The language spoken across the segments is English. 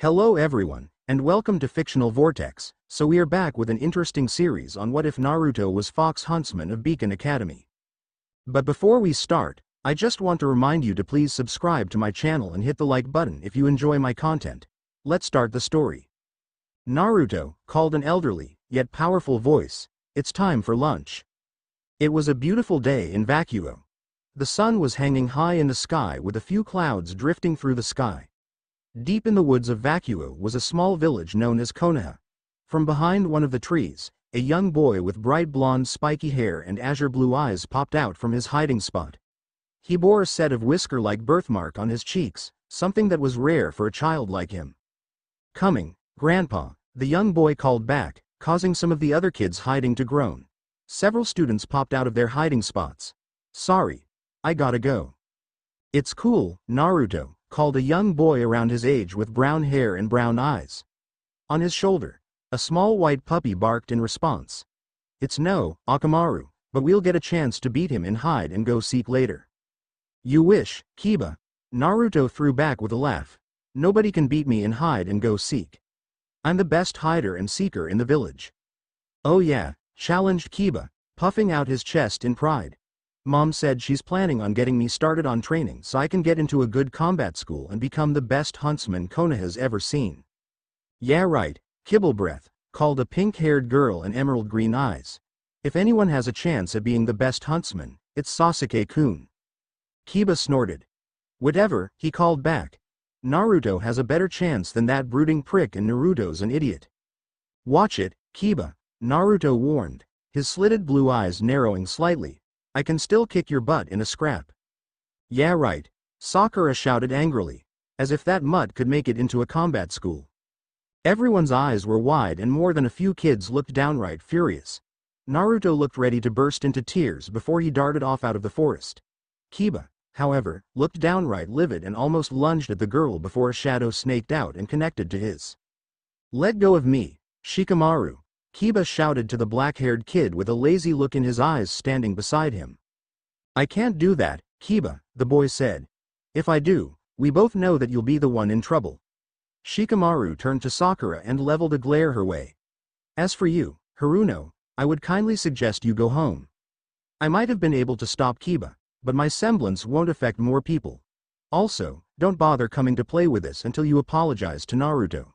Hello everyone, and welcome to Fictional Vortex. So we are back with an interesting series on what if Naruto was Fox Huntsman of Beacon Academy. But before we start, I just want to remind you to please subscribe to my channel and hit the like button if you enjoy my content. Let's start the story. Naruto called an elderly, yet powerful voice, "It's time for lunch." It was a beautiful day in Vacuo. The sun was hanging high in the sky with a few clouds drifting through the sky. Deep in the woods of Vacuo was a small village known as Konoha. From behind one of the trees, a young boy with bright blonde spiky hair and azure blue eyes popped out from his hiding spot. He bore a set of whisker-like birthmark on his cheeks, something that was rare for a child like him. "Coming, Grandpa," the young boy called back, causing some of the other kids hiding to groan. Several students popped out of their hiding spots. "Sorry, I gotta go." "It's cool, Naruto," called a young boy around his age with brown hair and brown eyes. On his shoulder, a small white puppy barked in response. "It's no, Akamaru, but we'll get a chance to beat him in hide and go seek later." "You wish, Kiba," Naruto threw back with a laugh. "Nobody can beat me in hide and go seek. I'm the best hider and seeker in the village." "Oh yeah," challenged Kiba, puffing out his chest in pride. "Mom said she's planning on getting me started on training so I can get into a good combat school and become the best huntsman Konoha's ever seen." "Yeah right, Kibblebreath," called a pink-haired girl and emerald green eyes. "If anyone has a chance at being the best huntsman, it's Sasuke-kun." Kiba snorted. "Whatever," he called back. "Naruto has a better chance than that brooding prick and Naruto's an idiot." "Watch it, Kiba," Naruto warned, his slitted blue eyes narrowing slightly. "I can still kick your butt in a scrap." "Yeah right," Sakura shouted angrily, as if that mutt could make it into a combat school. Everyone's eyes were wide and more than a few kids looked downright furious. Naruto looked ready to burst into tears before he darted off out of the forest. Kiba, however, looked downright livid and almost lunged at the girl before a shadow snaked out and connected to his. "Let go of me, Shikamaru," Kiba shouted to the black-haired kid with a lazy look in his eyes standing beside him. "I can't do that, Kiba," the boy said. "If I do, we both know that you'll be the one in trouble." Shikamaru turned to Sakura and leveled a glare her way. "As for you, Haruno, I would kindly suggest you go home. I might have been able to stop Kiba, but my semblance won't affect more people. Also, don't bother coming to play with us until you apologize to Naruto."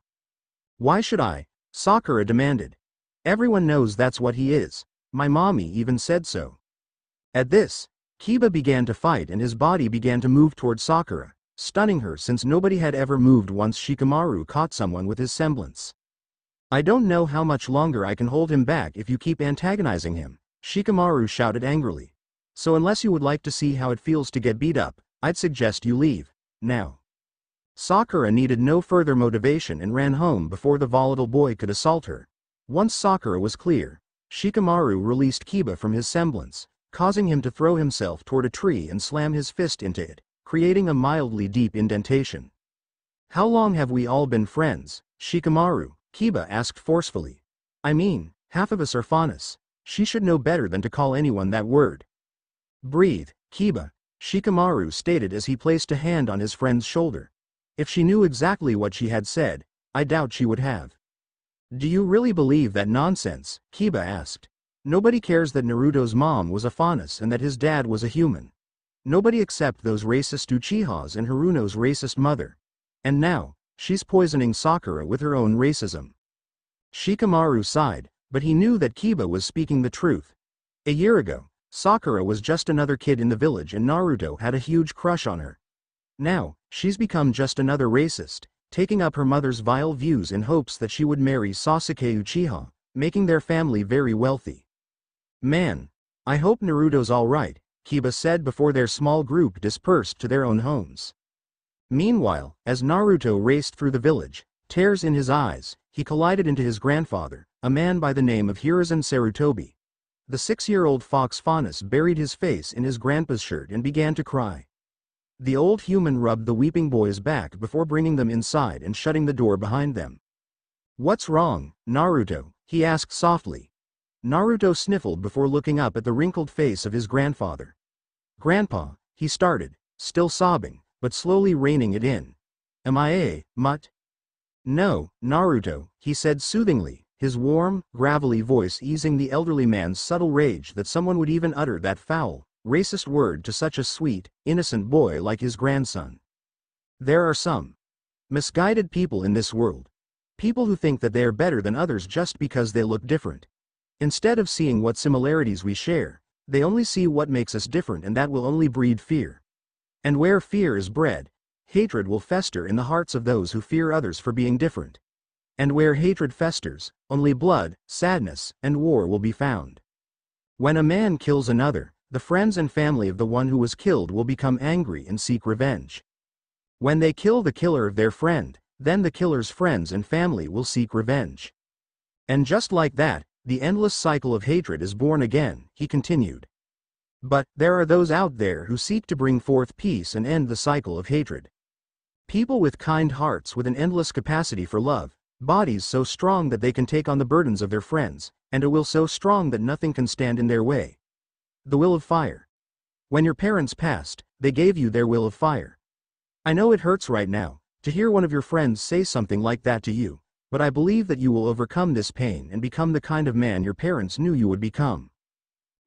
"Why should I?" Sakura demanded. "Everyone knows that's what he is. My mommy even said so." At this, Kiba began to fight and his body began to move toward Sakura, stunning her since nobody had ever moved once Shikamaru caught someone with his semblance. "I don't know how much longer I can hold him back if you keep antagonizing him," Shikamaru shouted angrily. "So unless you would like to see how it feels to get beat up, I'd suggest you leave, now." Sakura needed no further motivation and ran home before the volatile boy could assault her. Once Sakura was clear, Shikamaru released Kiba from his semblance, causing him to throw himself toward a tree and slam his fist into it, creating a mildly deep indentation. "How long have we all been friends, Shikamaru?" Kiba asked forcefully. "I mean, half of us are Faunus. She should know better than to call anyone that word." "Breathe, Kiba," Shikamaru stated as he placed a hand on his friend's shoulder. If she knew exactly what she had said, I doubt she would have. "Do you really believe that nonsense?" Kiba asked. "Nobody cares that Naruto's mom was a Faunus and that his dad was a human. Nobody except those racist Uchihas and Haruno's racist mother. And now, she's poisoning Sakura with her own racism." Shikamaru sighed, but he knew that Kiba was speaking the truth. A year ago, Sakura was just another kid in the village and Naruto had a huge crush on her. Now, she's become just another racist, taking up her mother's vile views in hopes that she would marry Sasuke Uchiha, making their family very wealthy. "Man, I hope Naruto's alright," Kiba said before their small group dispersed to their own homes. Meanwhile, as Naruto raced through the village, tears in his eyes, he collided into his grandfather, a man by the name of Hiruzen Sarutobi. The 6-year-old Fox Faunus buried his face in his grandpa's shirt and began to cry. The old human rubbed the weeping boy's back before bringing them inside and shutting the door behind them. "What's wrong, Naruto?" he asked softly. Naruto sniffled before looking up at the wrinkled face of his grandfather. "Grandpa," he started, still sobbing, but slowly reining it in. "Am I a mutt?" No, Naruto, he said soothingly, his warm, gravelly voice easing the elderly man's subtle rage that someone would even utter that foul, racist word to such a sweet, innocent boy like his grandson. There are some misguided people in this world. People who think that they are better than others just because they look different. Instead of seeing what similarities we share, they only see what makes us different, and that will only breed fear. And where fear is bred, hatred will fester in the hearts of those who fear others for being different. And where hatred festers, only blood, sadness, and war will be found. When a man kills another, the friends and family of the one who was killed will become angry and seek revenge. When they kill the killer of their friend, then the killer's friends and family will seek revenge. And just like that, the endless cycle of hatred is born again, he continued. But there are those out there who seek to bring forth peace and end the cycle of hatred. People with kind hearts, with an endless capacity for love, bodies so strong that they can take on the burdens of their friends, and a will so strong that nothing can stand in their way. The will of fire. When your parents passed, they gave you their will of fire. I know it hurts right now to hear one of your friends say something like that to you, but I believe that you will overcome this pain and become the kind of man your parents knew you would become.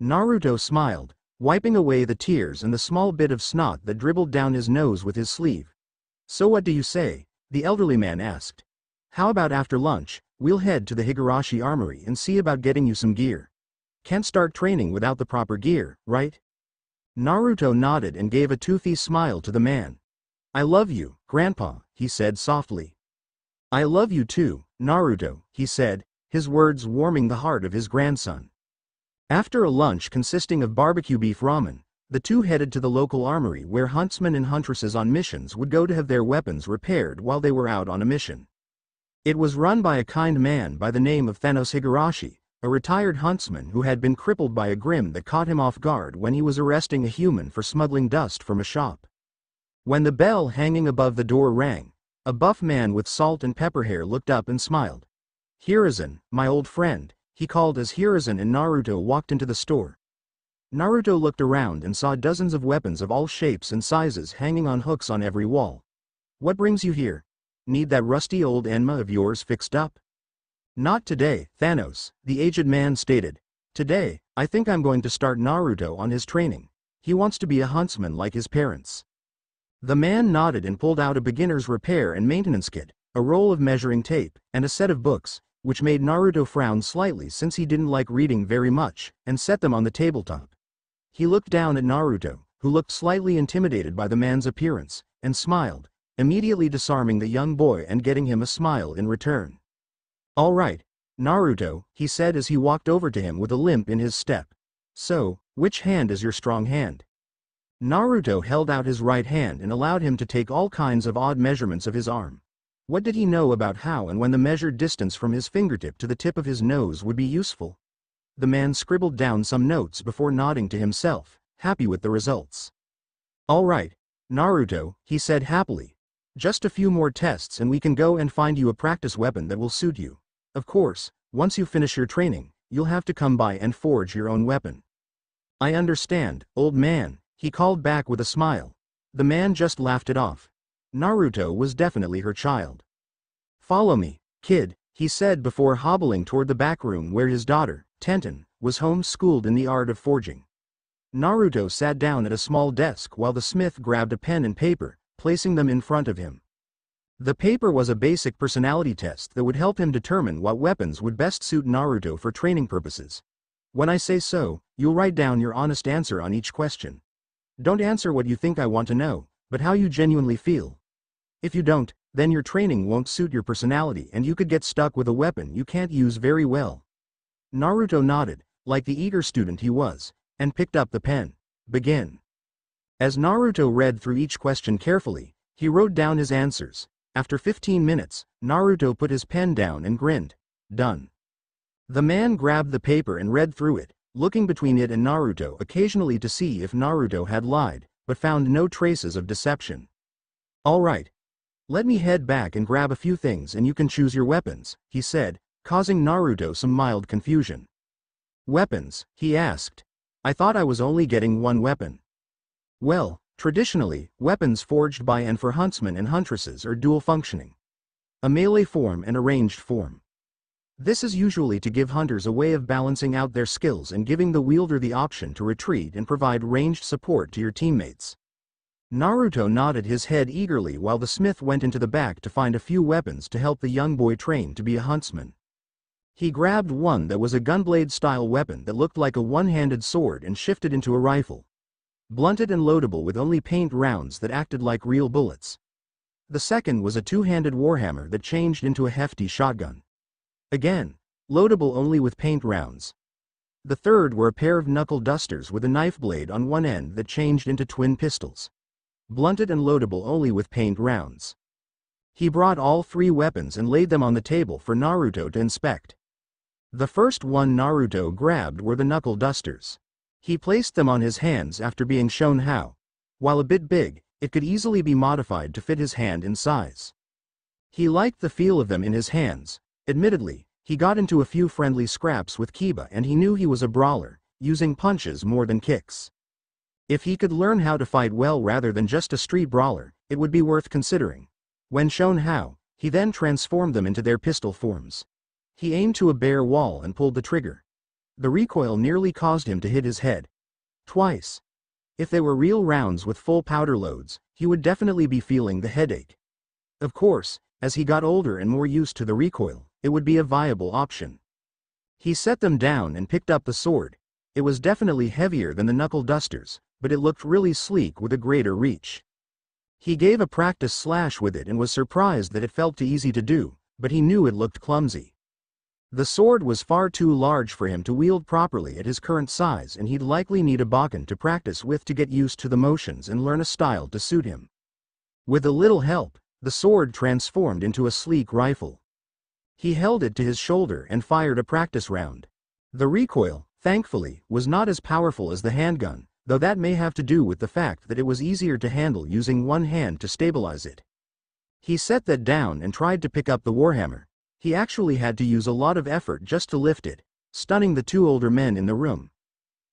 Naruto smiled, wiping away the tears and the small bit of snot that dribbled down his nose with his sleeve. So what do you say? The elderly man asked. How about after lunch, we'll head to the Higurashi Armory and see about getting you some gear. Can't start training without the proper gear, right? Naruto nodded and gave a toothy smile to the man. I love you, Grandpa, he said softly. I love you too, Naruto, he said, his words warming the heart of his grandson. After a lunch consisting of barbecue beef ramen, the two headed to the local armory where huntsmen and huntresses on missions would go to have their weapons repaired while they were out on a mission. It was run by a kind man by the name of Thanos Higurashi, a retired huntsman who had been crippled by a grim that caught him off guard when he was arresting a human for smuggling dust from a shop. When the bell hanging above the door rang, a buff man with salt and pepper hair looked up and smiled. Hiruzen, my old friend, he called as Hiruzen and Naruto walked into the store. Naruto looked around and saw dozens of weapons of all shapes and sizes hanging on hooks on every wall. What brings you here? Need that rusty old Enma of yours fixed up? Not today, Thanos, the aged man stated. Today, I think I'm going to start Naruto on his training. He wants to be a huntsman like his parents. The man nodded and pulled out a beginner's repair and maintenance kit, a roll of measuring tape, and a set of books, which made Naruto frown slightly since he didn't like reading very much, and set them on the tabletop. He looked down at Naruto, who looked slightly intimidated by the man's appearance, and smiled, immediately disarming the young boy and getting him a smile in return. All right, Naruto, he said as he walked over to him with a limp in his step. So, which hand is your strong hand? Naruto held out his right hand and allowed him to take all kinds of odd measurements of his arm. What did he know about how and when the measured distance from his fingertip to the tip of his nose would be useful? The man scribbled down some notes before nodding to himself, happy with the results. All right, Naruto, he said happily. Just a few more tests and we can go and find you a practice weapon that will suit you. Of course, once you finish your training, you'll have to come by and forge your own weapon. I understand, old man, he called back with a smile. The man just laughed it off. Naruto was definitely her child. Follow me, kid, he said before hobbling toward the back room where his daughter, Tenten, was home-schooled in the art of forging. Naruto sat down at a small desk while the smith grabbed a pen and paper, placing them in front of him. The paper was a basic personality test that would help him determine what weapons would best suit Naruto for training purposes. When I say so, you'll write down your honest answer on each question. Don't answer what you think I want to know, but how you genuinely feel. If you don't, then your training won't suit your personality and you could get stuck with a weapon you can't use very well. Naruto nodded, like the eager student he was, and picked up the pen. Begin. As Naruto read through each question carefully, he wrote down his answers. After 15 minutes, Naruto put his pen down and grinned. Done. The man grabbed the paper and read through it, looking between it and Naruto occasionally to see if Naruto had lied, but found no traces of deception. All right. Let me head back and grab a few things and you can choose your weapons, he said, causing Naruto some mild confusion. Weapons, he asked. I thought I was only getting one weapon. Well, traditionally, weapons forged by and for huntsmen and huntresses are dual functioning. a melee form and a ranged form. This is usually to give hunters a way of balancing out their skills and giving the wielder the option to retreat and provide ranged support to your teammates. Naruto nodded his head eagerly while the smith went into the back to find a few weapons to help the young boy train to be a huntsman. He grabbed one that was a gunblade-style weapon that looked like a one-handed sword and shifted into a rifle. Blunted and loadable with only paint rounds that acted like real bullets. The second was a two-handed warhammer that changed into a hefty shotgun. Again, loadable only with paint rounds. The third were a pair of knuckle dusters with a knife blade on one end that changed into twin pistols. Blunted and loadable only with paint rounds. He brought all three weapons and laid them on the table for Naruto to inspect. The first one Naruto grabbed were the knuckle dusters. He placed them on his hands after being shown how. While a bit big, it could easily be modified to fit his hand in size. He liked the feel of them in his hands. Admittedly, he got into a few friendly scraps with Kiba and he knew he was a brawler, using punches more than kicks. If he could learn how to fight well rather than just a street brawler, it would be worth considering. When shown how, he then transformed them into their pistol forms. He aimed to a bare wall and pulled the trigger. The recoil nearly caused him to hit his head. Twice. If they were real rounds with full powder loads, he would definitely be feeling the headache. Of course, as he got older and more used to the recoil, it would be a viable option. He set them down and picked up the sword. It was definitely heavier than the knuckle dusters, but it looked really sleek with a greater reach. He gave a practice slash with it and was surprised that it felt too easy to do, but he knew it looked clumsy. The sword was far too large for him to wield properly at his current size and he'd likely need a Bakken to practice with to get used to the motions and learn a style to suit him. With a little help, the sword transformed into a sleek rifle. He held it to his shoulder and fired a practice round. The recoil, thankfully, was not as powerful as the handgun, though that may have to do with the fact that it was easier to handle using one hand to stabilize it. He set that down and tried to pick up the warhammer. He actually had to use a lot of effort just to lift it, stunning the two older men in the room.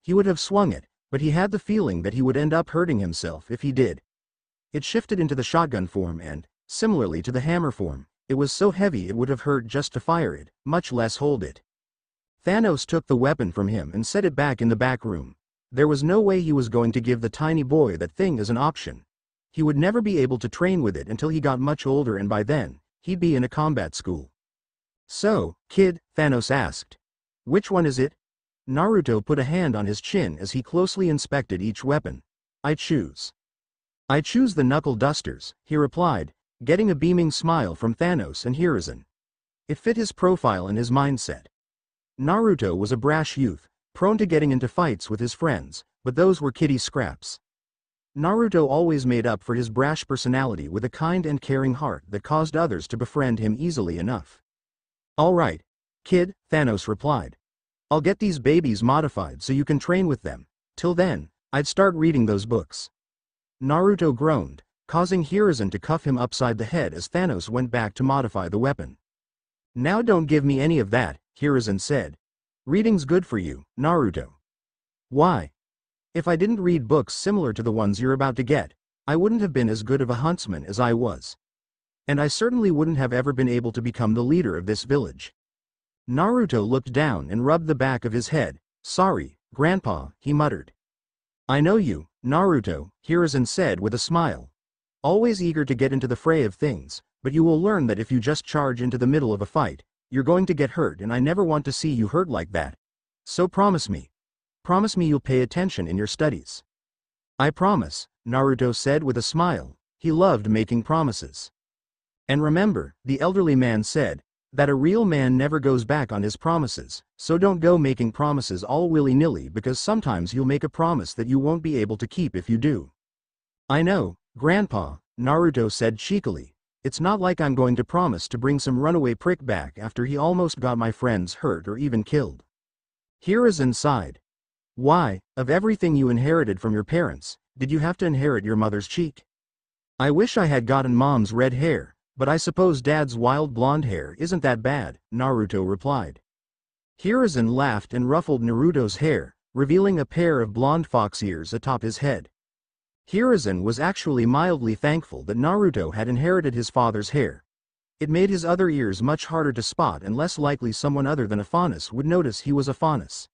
He would have swung it, but he had the feeling that he would end up hurting himself if he did. It shifted into the shotgun form and, similarly to the hammer form, it was so heavy it would have hurt just to fire it, much less hold it. Thanos took the weapon from him and set it back in the back room. There was no way he was going to give the tiny boy that thing as an option. He would never be able to train with it until he got much older and by then, he'd be in a combat school. "So, kid," Thanos asked. "Which one is it?" Naruto put a hand on his chin as he closely inspected each weapon. "I choose the knuckle dusters," he replied, getting a beaming smile from Thanos and Hiruzen. It fit his profile and his mindset. Naruto was a brash youth, prone to getting into fights with his friends, but those were kiddie scraps. Naruto always made up for his brash personality with a kind and caring heart that caused others to befriend him easily enough. "All right, kid," Thanos replied. "I'll get these babies modified so you can train with them. Till then, I'd start reading those books." Naruto groaned, causing Hiruzen to cuff him upside the head as Thanos went back to modify the weapon. "Now don't give me any of that," Hiruzen said. "Reading's good for you, Naruto." "Why? If I didn't read books similar to the ones you're about to get, I wouldn't have been as good of a huntsman as I was. And I certainly wouldn't have ever been able to become the leader of this village." Naruto looked down and rubbed the back of his head. "Sorry, Grandpa," he muttered. "I know you, Naruto," Hiruzen said with a smile. "Always eager to get into the fray of things, but you will learn that if you just charge into the middle of a fight, you're going to get hurt and I never want to see you hurt like that. So promise me. Promise me you'll pay attention in your studies." "I promise," Naruto said with a smile. He loved making promises. "And remember," the elderly man said, "that a real man never goes back on his promises, so don't go making promises all willy-nilly because sometimes you'll make a promise that you won't be able to keep if you do." "I know, Grandpa," Naruto said cheekily. "It's not like I'm going to promise to bring some runaway prick back after he almost got my friends hurt or even killed." Hiruzen sighed. "Why, of everything you inherited from your parents, did you have to inherit your mother's cheek?" "I wish I had gotten Mom's red hair, but I suppose Dad's wild blonde hair isn't that bad," Naruto replied. Hiruzen laughed and ruffled Naruto's hair, revealing a pair of blonde fox ears atop his head. Hiruzen was actually mildly thankful that Naruto had inherited his father's hair. It made his other ears much harder to spot and less likely someone other than a faunus would notice he was a faunus.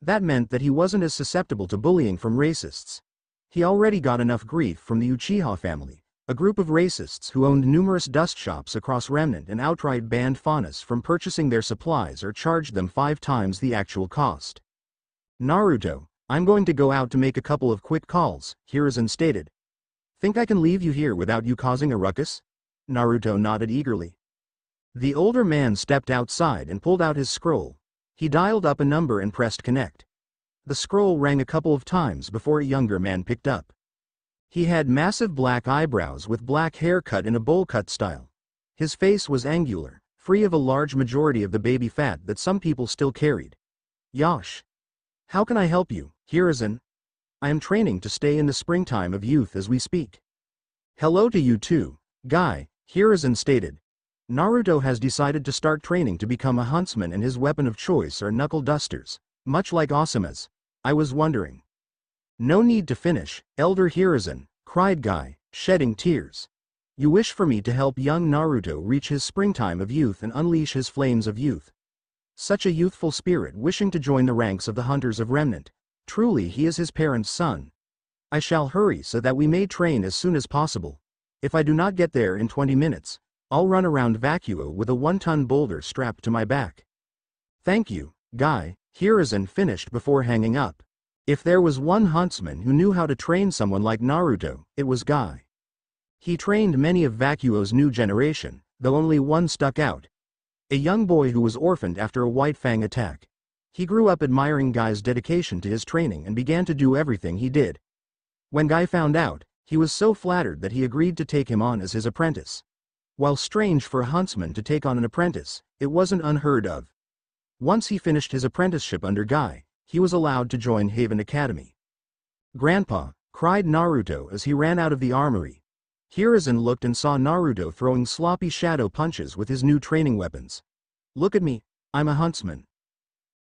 That meant that he wasn't as susceptible to bullying from racists. He already got enough grief from the Uchiha family, a group of racists who owned numerous dust shops across Remnant and outright banned faunus from purchasing their supplies or charged them 5 times the actual cost. Naruto, I'm going to go out to make a couple of quick calls, Hiruzen stated. Think I can leave you here without you causing a ruckus? Naruto nodded eagerly. The older man stepped outside and pulled out his scroll. He dialed up a number and pressed connect. The scroll rang a couple of times before a younger man picked up. He had massive black eyebrows with black hair cut in a bowl cut style. His face was angular, free of a large majority of the baby fat that some people still carried. Yash. How can I help you, Hiruzen? I am training to stay in the springtime of youth as we speak. Hello to you too, Guy, Hiruzen stated. Naruto has decided to start training to become a huntsman and his weapon of choice are knuckle dusters, much like Asuma's. I was wondering. No need to finish, Elder Hiruzen, cried Guy, shedding tears. You wish for me to help young Naruto reach his springtime of youth and unleash his flames of youth. Such a youthful spirit wishing to join the ranks of the Hunters of Remnant. Truly he is his parents' son. I shall hurry so that we may train as soon as possible. If I do not get there in 20 minutes, I'll run around Vacuo with a 1-ton boulder strapped to my back. Thank you, Guy, Hiruzen finished before hanging up. If there was one huntsman who knew how to train someone like Naruto, it was Guy. He trained many of Vacuo's new generation, though only one stuck out. A young boy who was orphaned after a White Fang attack. He grew up admiring Guy's dedication to his training and began to do everything he did. When Guy found out, he was so flattered that he agreed to take him on as his apprentice. While strange for a huntsman to take on an apprentice, it wasn't unheard of. Once he finished his apprenticeship under Guy, he was allowed to join Haven Academy. Grandpa, cried Naruto as he ran out of the armory. Hiruzen looked and saw Naruto throwing sloppy shadow punches with his new training weapons. Look at me, I'm a huntsman.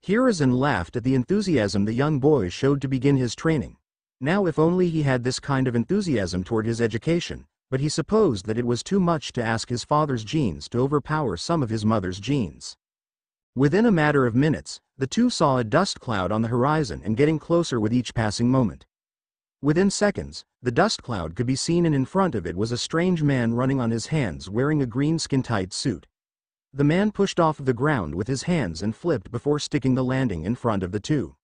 Hiruzen laughed at the enthusiasm the young boy showed to begin his training. Now if only he had this kind of enthusiasm toward his education, but he supposed that it was too much to ask his father's genes to overpower some of his mother's genes. Within a matter of minutes, the two saw a dust cloud on the horizon and getting closer with each passing moment. Within seconds, the dust cloud could be seen and in front of it was a strange man running on his hands wearing a green skin-tight suit. The man pushed off of the ground with his hands and flipped before sticking the landing in front of the two.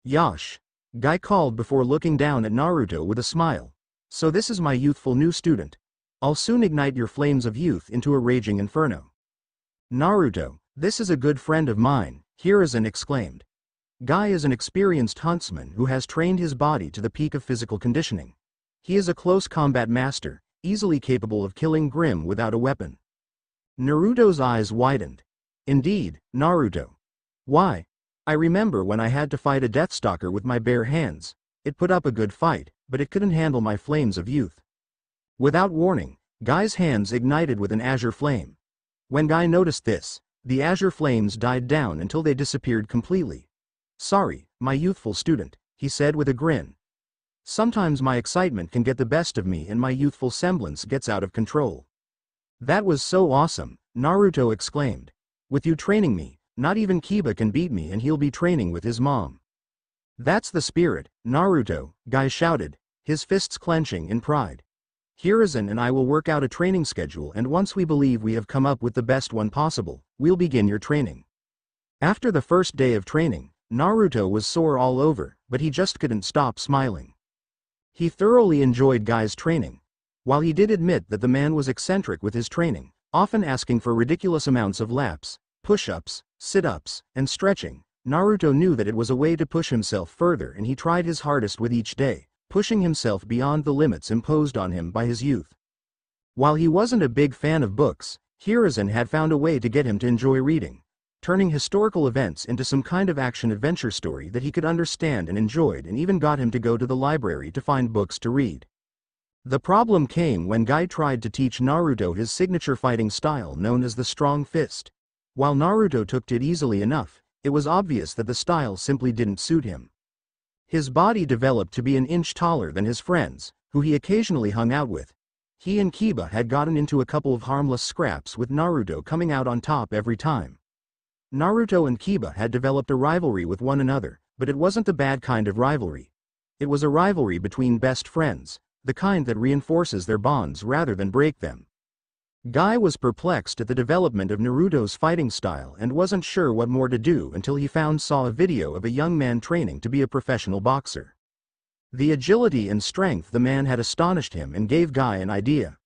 Yash. Guy called before looking down at Naruto with a smile. So this is my youthful new student. I'll soon ignite your flames of youth into a raging inferno. Naruto, this is a good friend of mine, Hiruzen exclaimed. Guy is an experienced huntsman who has trained his body to the peak of physical conditioning. He is a close combat master, easily capable of killing Grim without a weapon. Naruto's eyes widened. Indeed, Naruto. Why? I remember when I had to fight a Deathstalker with my bare hands. It put up a good fight, but it couldn't handle my flames of youth. Without warning, Guy's hands ignited with an azure flame. When Guy noticed this, the azure flames died down until they disappeared completely. Sorry, my youthful student, he said with a grin. Sometimes my excitement can get the best of me and my youthful semblance gets out of control. That was so awesome, Naruto exclaimed. With you training me, not even Kiba can beat me and he'll be training with his mom. That's the spirit, Naruto, Guy shouted, his fists clenching in pride. Hiruzen and I will work out a training schedule and once we believe we have come up with the best one possible, we'll begin your training. After the first day of training, Naruto was sore all over, but he just couldn't stop smiling. He thoroughly enjoyed Guy's training. While he did admit that the man was eccentric with his training, often asking for ridiculous amounts of laps, push-ups, sit-ups, and stretching, Naruto knew that it was a way to push himself further and he tried his hardest with each day, pushing himself beyond the limits imposed on him by his youth. While he wasn't a big fan of books, Hiruzen had found a way to get him to enjoy reading, turning historical events into some kind of action-adventure story that he could understand and enjoyed and even got him to go to the library to find books to read. The problem came when Guy tried to teach Naruto his signature fighting style known as the strong fist. While Naruto took it easily enough, it was obvious that the style simply didn't suit him. His body developed to be an inch taller than his friends, who he occasionally hung out with. He and Kiba had gotten into a couple of harmless scraps with Naruto coming out on top every time. Naruto and Kiba had developed a rivalry with one another, but it wasn't the bad kind of rivalry. It was a rivalry between best friends, the kind that reinforces their bonds rather than break them. Guy was perplexed at the development of Naruto's fighting style and wasn't sure what more to do until he saw a video of a young man training to be a professional boxer. The agility and strength the man had astonished him and gave Guy an idea.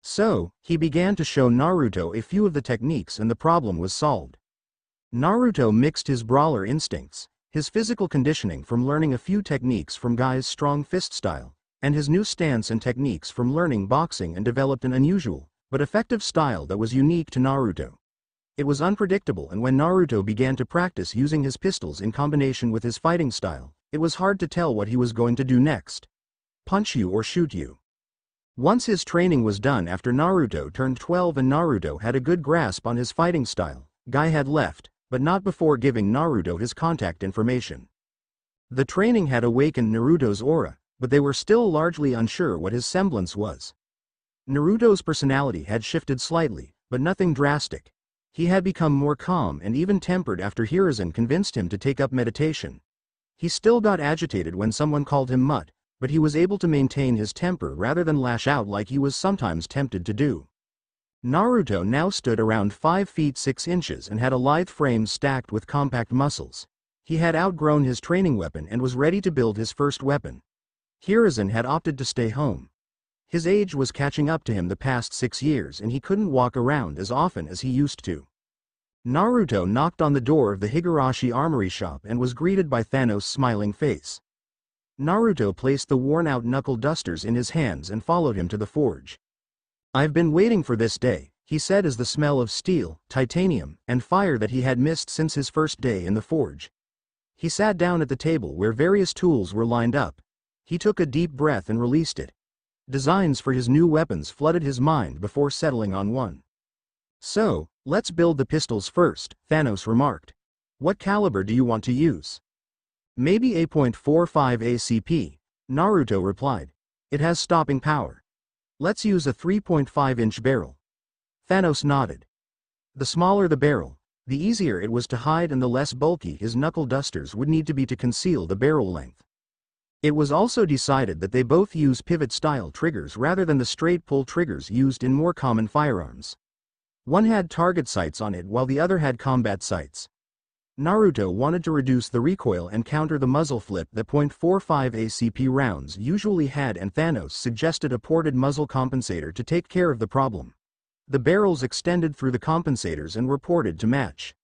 So, he began to show Naruto a few of the techniques and the problem was solved. Naruto mixed his brawler instincts, his physical conditioning from learning a few techniques from Guy's strong fist style, and his new stance and techniques from learning boxing and developed an unusual, but effective style that was unique to Naruto. It was unpredictable, and when Naruto began to practice using his pistols in combination with his fighting style, it was hard to tell what he was going to do next. Punch you or shoot you. Once his training was done after Naruto turned 12 and Naruto had a good grasp on his fighting style, Guy had left, but not before giving Naruto his contact information. The training had awakened Naruto's aura, but they were still largely unsure what his semblance was. Naruto's personality had shifted slightly, but nothing drastic. He had become more calm and even-tempered after Hiruzen convinced him to take up meditation. He still got agitated when someone called him Mutt, but he was able to maintain his temper rather than lash out like he was sometimes tempted to do. Naruto now stood around 5 feet 6 inches and had a lithe frame stacked with compact muscles. He had outgrown his training weapon and was ready to build his first weapon. Hiruzen had opted to stay home. His age was catching up to him the past 6 years and he couldn't walk around as often as he used to. Naruto knocked on the door of the Higurashi armory shop and was greeted by Thanos' smiling face. Naruto placed the worn-out knuckle dusters in his hands and followed him to the forge. "I've been waiting for this day," he said as the smell of steel, titanium, and fire that he had missed since his first day in the forge. He sat down at the table where various tools were lined up. He took a deep breath and released it. Designs for his new weapons flooded his mind before settling on one. "So, let's build the pistols first," Thanos remarked. "What caliber do you want to use?" "Maybe a .45 ACP, Naruto replied. "It has stopping power." "Let's use a 3.5-inch barrel." Thanos nodded. The smaller the barrel, the easier it was to hide and the less bulky his knuckle dusters would need to be to conceal the barrel length. It was also decided that they both use pivot-style triggers rather than the straight pull triggers used in more common firearms. One had target sights on it while the other had combat sights. Naruto wanted to reduce the recoil and counter the muzzle flip that .45 ACP rounds usually had, and Thanos suggested a ported muzzle compensator to take care of the problem. The barrels extended through the compensators and were ported to match.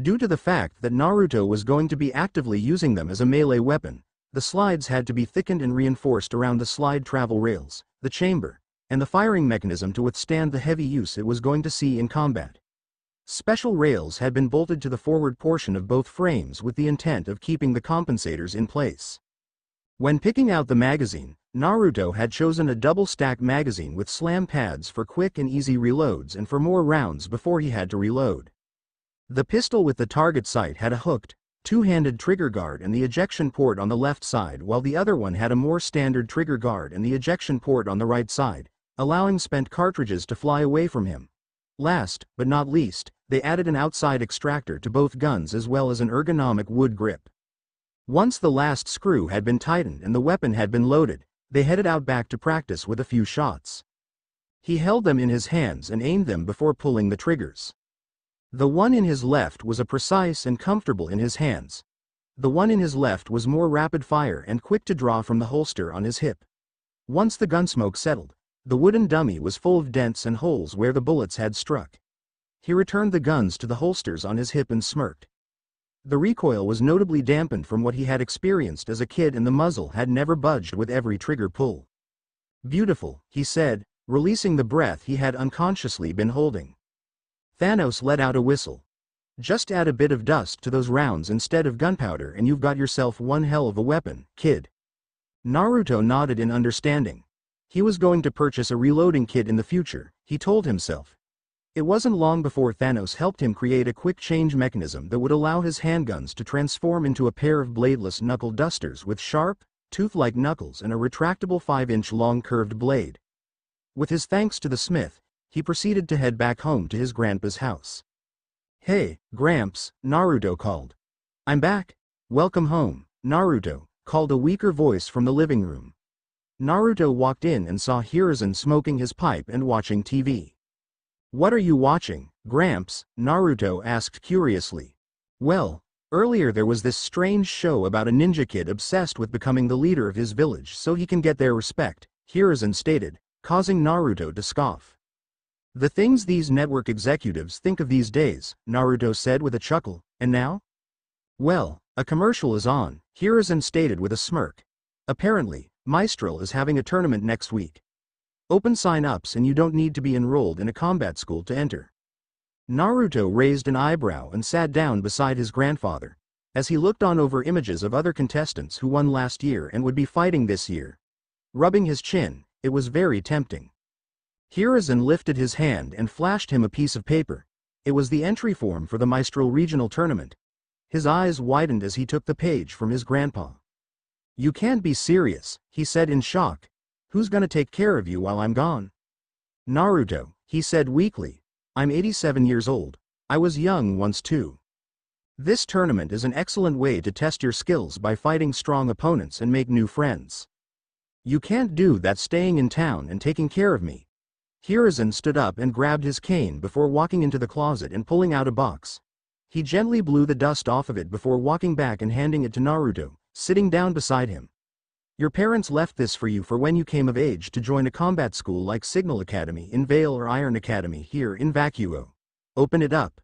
Due to the fact that Naruto was going to be actively using them as a melee weapon, the slides had to be thickened and reinforced around the slide travel rails, the chamber, and the firing mechanism to withstand the heavy use it was going to see in combat. Special rails had been bolted to the forward portion of both frames with the intent of keeping the compensators in place. When picking out the magazine, Naruto had chosen a double-stack magazine with slam pads for quick and easy reloads and for more rounds before he had to reload. The pistol with the target sight had a hooked, two-handed trigger guard and the ejection port on the left side, while the other one had a more standard trigger guard and the ejection port on the right side, allowing spent cartridges to fly away from him. Last, but not least, they added an outside extractor to both guns as well as an ergonomic wood grip. Once the last screw had been tightened and the weapon had been loaded, they headed out back to practice with a few shots. He held them in his hands and aimed them before pulling the triggers. The one in his left was precise and comfortable in his hands. The one in his left was more rapid fire and quick to draw from the holster on his hip. Once the gunsmoke settled, the wooden dummy was full of dents and holes where the bullets had struck. He returned the guns to the holsters on his hip and smirked. The recoil was notably dampened from what he had experienced as a kid, and the muzzle had never budged with every trigger pull. "Beautiful," he said, releasing the breath he had unconsciously been holding. Thanos let out a whistle. "Just add a bit of dust to those rounds instead of gunpowder and you've got yourself one hell of a weapon, kid." Naruto nodded in understanding. He was going to purchase a reloading kit in the future, he told himself. It wasn't long before Thanos helped him create a quick change mechanism that would allow his handguns to transform into a pair of bladeless knuckle dusters with sharp, tooth-like knuckles and a retractable 5-inch long curved blade. With his thanks to the smith, he proceeded to head back home to his grandpa's house. "Hey, Gramps," Naruto called. "I'm back. Welcome home, Naruto," called a weaker voice from the living room. Naruto walked in and saw Hiruzen smoking his pipe and watching TV. "What are you watching, Gramps?" Naruto asked curiously. "Well, earlier there was this strange show about a ninja kid obsessed with becoming the leader of his village so he can get their respect," Hiruzen stated, causing Naruto to scoff. "The things these network executives think of these days," Naruto said with a chuckle. "And now?" "Well, a commercial is on," Hiruzen stated with a smirk. "Apparently, Mistral is having a tournament next week. Open sign-ups and you don't need to be enrolled in a combat school to enter." Naruto raised an eyebrow and sat down beside his grandfather, as he looked on over images of other contestants who won last year and would be fighting this year. Rubbing his chin, it was very tempting. Hiruzen lifted his hand and flashed him a piece of paper. It was the entry form for the Mistral Regional Tournament. His eyes widened as he took the page from his grandpa. "You can't be serious," he said in shock. "Who's gonna take care of you while I'm gone?" "Naruto," he said weakly. "I'm 87 years old. I was young once too. This tournament is an excellent way to test your skills by fighting strong opponents and make new friends. You can't do that staying in town and taking care of me." Hiruzen stood up and grabbed his cane before walking into the closet and pulling out a box. He gently blew the dust off of it before walking back and handing it to Naruto, sitting down beside him. "Your parents left this for you for when you came of age to join a combat school like Signal Academy in Vale or Iron Academy here in Vacuo. Open it up."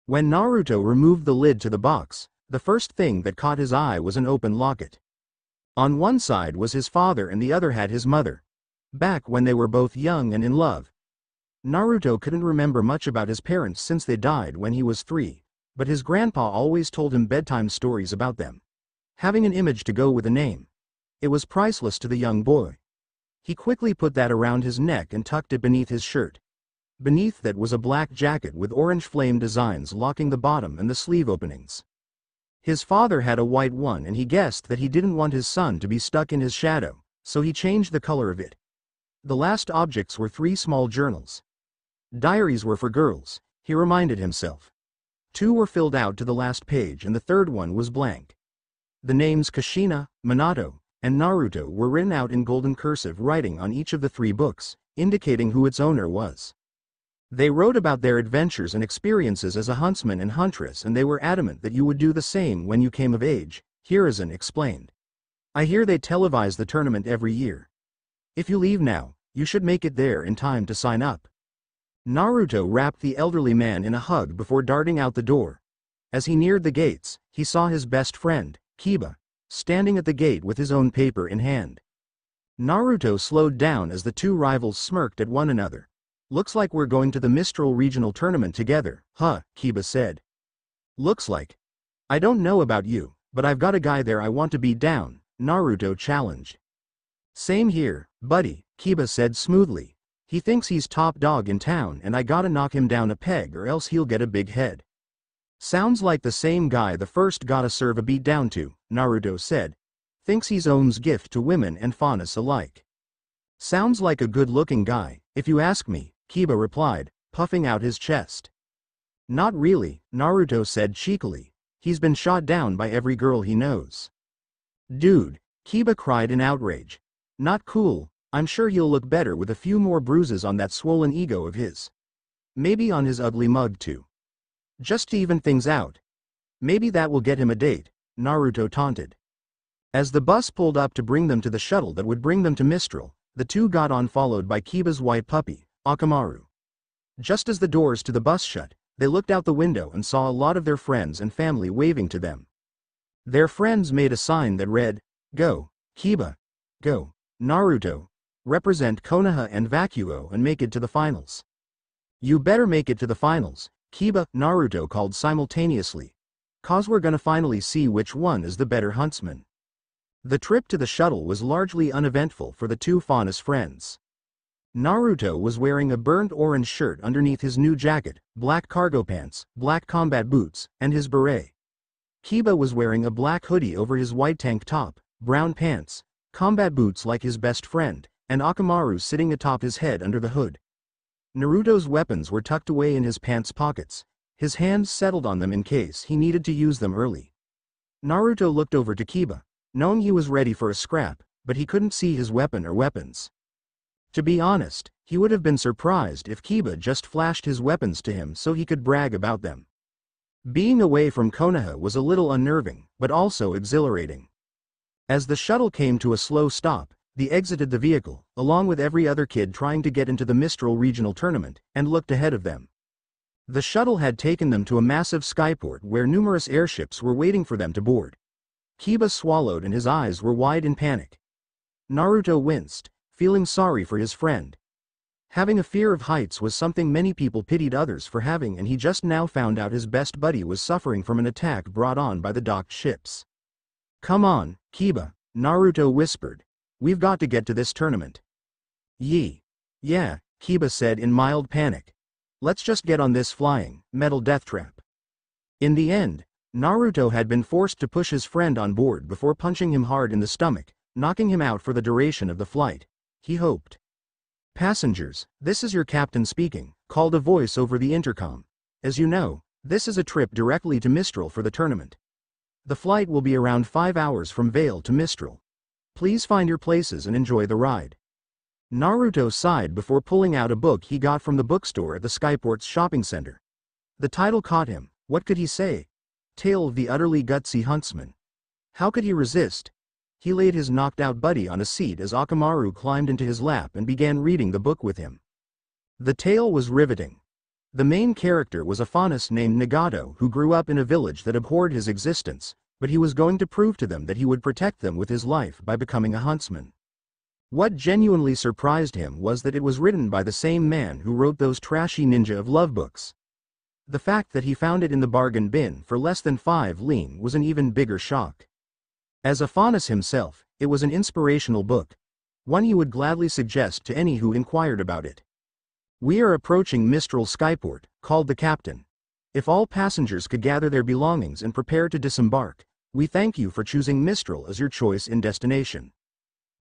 When Naruto removed the lid to the box, the first thing that caught his eye was an open locket. On one side was his father and the other had his mother. Back when they were both young and in love. Naruto couldn't remember much about his parents since they died when he was 3, but his grandpa always told him bedtime stories about them. Having an image to go with a name. It was priceless to the young boy. He quickly put that around his neck and tucked it beneath his shirt. Beneath that was a black jacket with orange flame designs locking the bottom and the sleeve openings. His father had a white one and he guessed that he didn't want his son to be stuck in his shadow, so he changed the color of it. The last objects were 3 small journals. Diaries were for girls, he reminded himself. 2 were filled out to the last page and the third one was blank. The names Kushina, Minato, and Naruto were written out in golden cursive writing on each of the 3 books, indicating who its owner was. They wrote about their adventures and experiences as a huntsman and huntress and they were adamant that you would do the same when you came of age, Hiruzen explained. "I hear they televise the tournament every year. If you leave now, you should make it there in time to sign up." Naruto wrapped the elderly man in a hug before darting out the door. As he neared the gates, he saw his best friend, Kiba, standing at the gate with his own paper in hand. Naruto slowed down as the 2 rivals smirked at one another. "Looks like we're going to the Mistral Regional Tournament together, huh?" Kiba said. "Looks like. I don't know about you, but I've got a guy there I want to beat down," Naruto challenged. "Same here, buddy," Kiba said smoothly. "He thinks he's top dog in town and I gotta knock him down a peg or else he'll get a big head." "Sounds like the same guy the first gotta serve a beat down to," Naruto said. "Thinks he's owns gift to women and faunus alike." "Sounds like a good-looking guy, if you ask me," Kiba replied, puffing out his chest. "Not really," Naruto said cheekily. "He's been shot down by every girl he knows." "Dude," Kiba cried in outrage. "Not cool. I'm sure he'll look better with a few more bruises on that swollen ego of his. Maybe on his ugly mug too. Just to even things out. Maybe that will get him a date," Naruto taunted. As the bus pulled up to bring them to the shuttle that would bring them to Mistral, the 2 got on followed by Kiba's white puppy, Akamaru. Just as the doors to the bus shut, they looked out the window and saw a lot of their friends and family waving to them. Their friends made a sign that read, "Go, Kiba. Go, Naruto. Represent Konoha and Vacuo and make it to the finals." "You better make it to the finals," Kiba, Naruto called simultaneously. "'Cause we're gonna finally see which one is the better huntsman." The trip to the shuttle was largely uneventful for the 2 faunus friends. Naruto was wearing a burnt orange shirt underneath his new jacket, black cargo pants, black combat boots, and his beret. Kiba was wearing a black hoodie over his white tank top, brown pants, combat boots like his best friend, and Akamaru sitting atop his head under the hood. Naruto's weapons were tucked away in his pants pockets. His hands settled on them in case he needed to use them early. Naruto looked over to Kiba, knowing he was ready for a scrap, but he couldn't see his weapon or weapons. To be honest, he would have been surprised if Kiba just flashed his weapons to him so he could brag about them. Being away from Konoha was a little unnerving, but also exhilarating. As the shuttle came to a slow stop, they exited the vehicle, along with every other kid trying to get into the Mistral Regional Tournament, and looked ahead of them. The shuttle had taken them to a massive skyport where numerous airships were waiting for them to board. Kiba swallowed and his eyes were wide in panic. Naruto winced, feeling sorry for his friend. Having a fear of heights was something many people pitied others for having, and he just now found out his best buddy was suffering from an attack brought on by the docked ships. "Come on, Kiba," Naruto whispered. "We've got to get to this tournament." Yeah, Kiba said in mild panic. "Let's just get on this flying, metal death trap." In the end, Naruto had been forced to push his friend on board before punching him hard in the stomach, knocking him out for the duration of the flight. He hoped. "Passengers, this is your captain speaking," called a voice over the intercom. "As you know, this is a trip directly to Mistral for the tournament. The flight will be around 5 hours from Vale to Mistral. Please find your places and enjoy the ride." Naruto sighed before pulling out a book he got from the bookstore at the Skyport's shopping center. The title caught him. What could he say? Tale of the Utterly Gutsy Huntsman. How could he resist? He laid his knocked-out buddy on a seat as Akamaru climbed into his lap and began reading the book with him. The tale was riveting. The main character was a faunus named Nagato who grew up in a village that abhorred his existence, but he was going to prove to them that he would protect them with his life by becoming a huntsman. What genuinely surprised him was that it was written by the same man who wrote those trashy ninja of love books. The fact that he found it in the bargain bin for less than 5 lien was an even bigger shock. As a faunus himself, it was an inspirational book, one he would gladly suggest to any who inquired about it. "We are approaching Mistral Skyport," called the captain. "If all passengers could gather their belongings and prepare to disembark, we thank you for choosing Mistral as your choice in destination."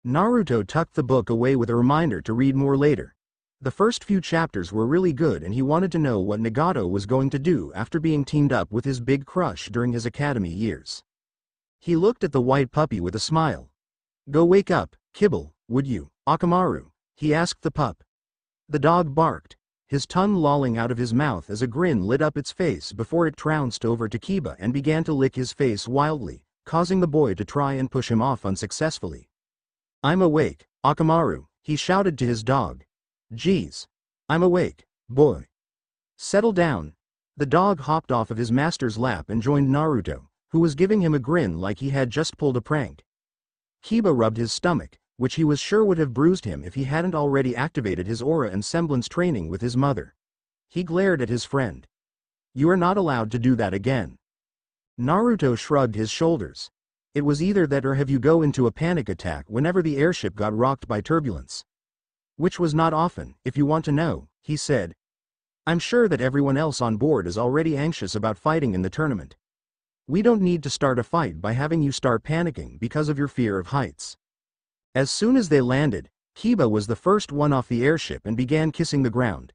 Naruto tucked the book away with a reminder to read more later. The first few chapters were really good and he wanted to know what Nagato was going to do after being teamed up with his big crush during his academy years. He looked at the white puppy with a smile. "Go wake up, Kibble, would you, Akamaru?" he asked the pup. The dog barked, his tongue lolling out of his mouth as a grin lit up its face before it trounced over to Kiba and began to lick his face wildly, causing the boy to try and push him off unsuccessfully. "I'm awake, Akamaru," he shouted to his dog. "Geez. I'm awake, boy. Settle down." The dog hopped off of his master's lap and joined Naruto, who was giving him a grin like he had just pulled a prank. Kiba rubbed his stomach, which he was sure would have bruised him if he hadn't already activated his aura and semblance training with his mother. He glared at his friend. "You are not allowed to do that again." Naruto shrugged his shoulders. It was either that or have you go into a panic attack whenever the airship got rocked by turbulence. "Which was not often, if you want to know," he said. "I'm sure that everyone else on board is already anxious about fighting in the tournament. We don't need to start a fight by having you start panicking because of your fear of heights." As soon as they landed, Kiba was the first one off the airship and began kissing the ground.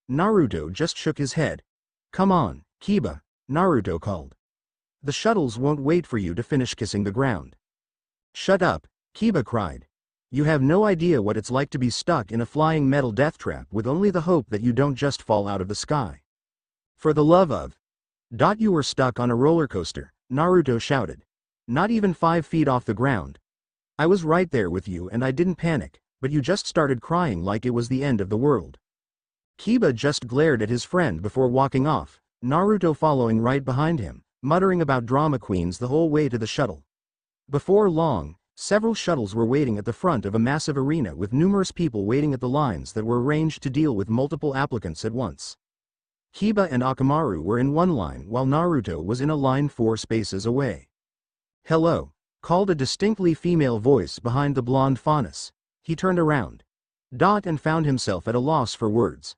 Naruto just shook his head. "Come on, Kiba," Naruto called. "The shuttles won't wait for you to finish kissing the ground." "Shut up," Kiba cried. "You have no idea what it's like to be stuck in a flying metal death trap with only the hope that you don't just fall out of the sky. For the love of..." "You were stuck on a roller coaster," Naruto shouted. "Not even 5 feet off the ground. I was right there with you and I didn't panic, but you just started crying like it was the end of the world." Kiba just glared at his friend before walking off, Naruto following right behind him, muttering about drama queens the whole way to the shuttle. Before long, several shuttles were waiting at the front of a massive arena with numerous people waiting at the lines that were arranged to deal with multiple applicants at once. Kiba and Akamaru were in one line while Naruto was in a line 4 spaces away. "Hello," called a distinctly female voice behind the blonde faunus. He turned around. And found himself at a loss for words.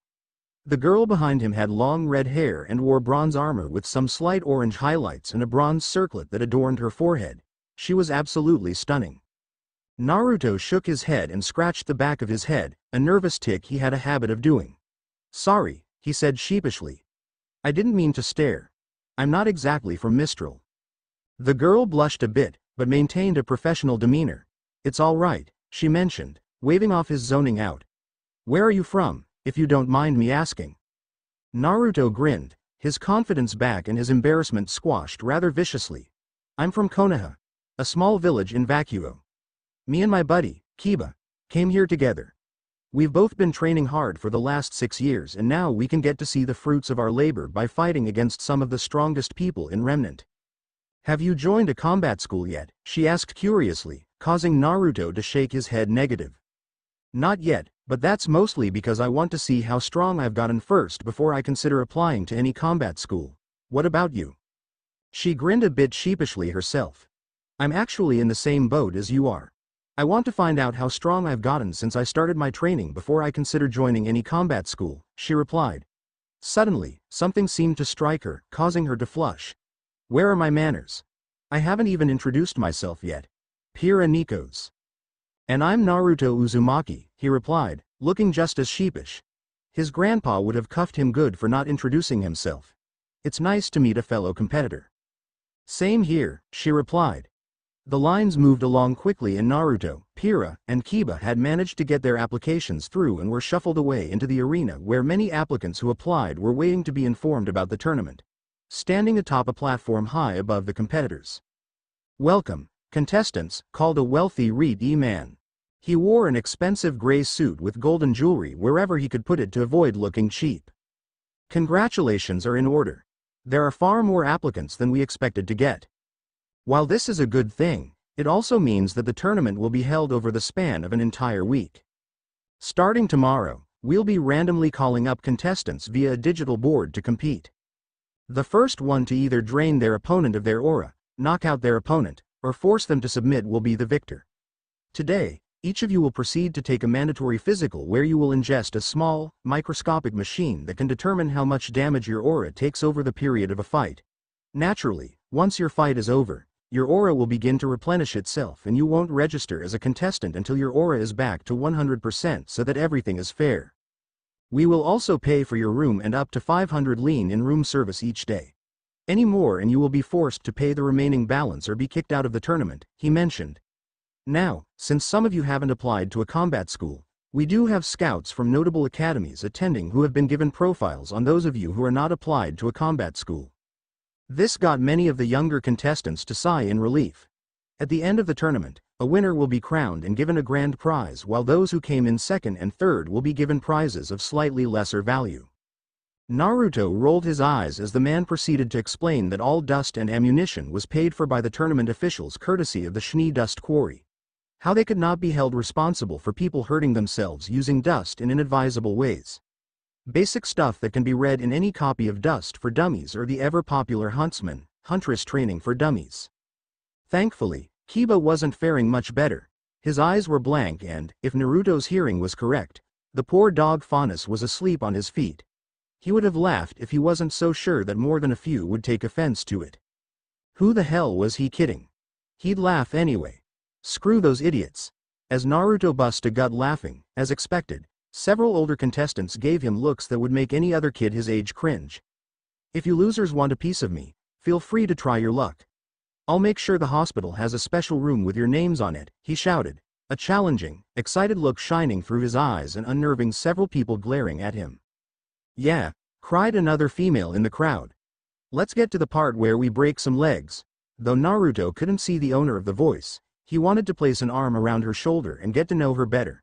The girl behind him had long red hair and wore bronze armor with some slight orange highlights and a bronze circlet that adorned her forehead. She was absolutely stunning. Naruto shook his head and scratched the back of his head, a nervous tic he had a habit of doing. Sorry, he said sheepishly. I didn't mean to stare. I'm not exactly from Mistral. The girl blushed a bit, but maintained a professional demeanor. It's all right, she mentioned, waving off his zoning out. Where are you from, if you don't mind me asking? Naruto grinned, his confidence back and his embarrassment squashed rather viciously. I'm from Konoha, a small village in Vacuo. Me and my buddy, Kiba, came here together. We've both been training hard for the last 6 years and now we can get to see the fruits of our labor by fighting against some of the strongest people in Remnant. Have you joined a combat school yet? She asked curiously, causing Naruto to shake his head negative. Not yet, but that's mostly because I want to see how strong I've gotten first before I consider applying to any combat school. What about you? She grinned a bit sheepishly herself. I'm actually in the same boat as you are. I want to find out how strong I've gotten since I started my training before I consider joining any combat school, she replied. Suddenly, something seemed to strike her, causing her to flush. Where are my manners? I haven't even introduced myself yet. Pira Nikos. And I'm Naruto Uzumaki, he replied, looking just as sheepish. His grandpa would have cuffed him good for not introducing himself. It's nice to meet a fellow competitor. Same here, she replied. The lines moved along quickly and Naruto, Pira, and Kiba had managed to get their applications through and were shuffled away into the arena where many applicants who applied were waiting to be informed about the tournament. Standing atop a platform high above the competitors. Welcome, contestants, called a wealthy Reed-y man. He wore an expensive gray suit with golden jewelry wherever he could put it to avoid looking cheap. Congratulations are in order. There are far more applicants than we expected to get. While this is a good thing, it also means that the tournament will be held over the span of an entire week. Starting tomorrow, we'll be randomly calling up contestants via a digital board to compete. The first one to either drain their opponent of their aura, knock out their opponent, or force them to submit will be the victor. Today, each of you will proceed to take a mandatory physical where you will ingest a small, microscopic machine that can determine how much damage your aura takes over the period of a fight. Naturally, once your fight is over, your aura will begin to replenish itself and you won't register as a contestant until your aura is back to 100% so that everything is fair. We will also pay for your room and up to 500 lien in room service each day. Any more and you will be forced to pay the remaining balance or be kicked out of the tournament, he mentioned. Now, since some of you haven't applied to a combat school, we do have scouts from notable academies attending who have been given profiles on those of you who are not applied to a combat school. This got many of the younger contestants to sigh in relief. At the end of the tournament, a winner will be crowned and given a grand prize while those who came in second and third will be given prizes of slightly lesser value. Naruto rolled his eyes as the man proceeded to explain that all dust and ammunition was paid for by the tournament officials courtesy of the Schnee Dust Quarry. How they could not be held responsible for people hurting themselves using dust in inadvisable ways. Basic stuff that can be read in any copy of Dust for Dummies or the ever-popular Huntsman, Huntress Training for Dummies. Thankfully, Kiba wasn't faring much better. His eyes were blank and, if Naruto's hearing was correct, the poor dog Faunus was asleep on his feet. He would have laughed if he wasn't so sure that more than a few would take offense to it. Who the hell was he kidding? He'd laugh anyway. Screw those idiots. As Naruto bust a gut laughing, as expected, several older contestants gave him looks that would make any other kid his age cringe. If you losers want a piece of me, feel free to try your luck. I'll make sure the hospital has a special room with your names on it, he shouted, a challenging, excited look shining through his eyes and unnerving several people glaring at him. Yeah, cried another female in the crowd. Let's get to the part where we break some legs. Though Naruto couldn't see the owner of the voice, he wanted to place an arm around her shoulder and get to know her better.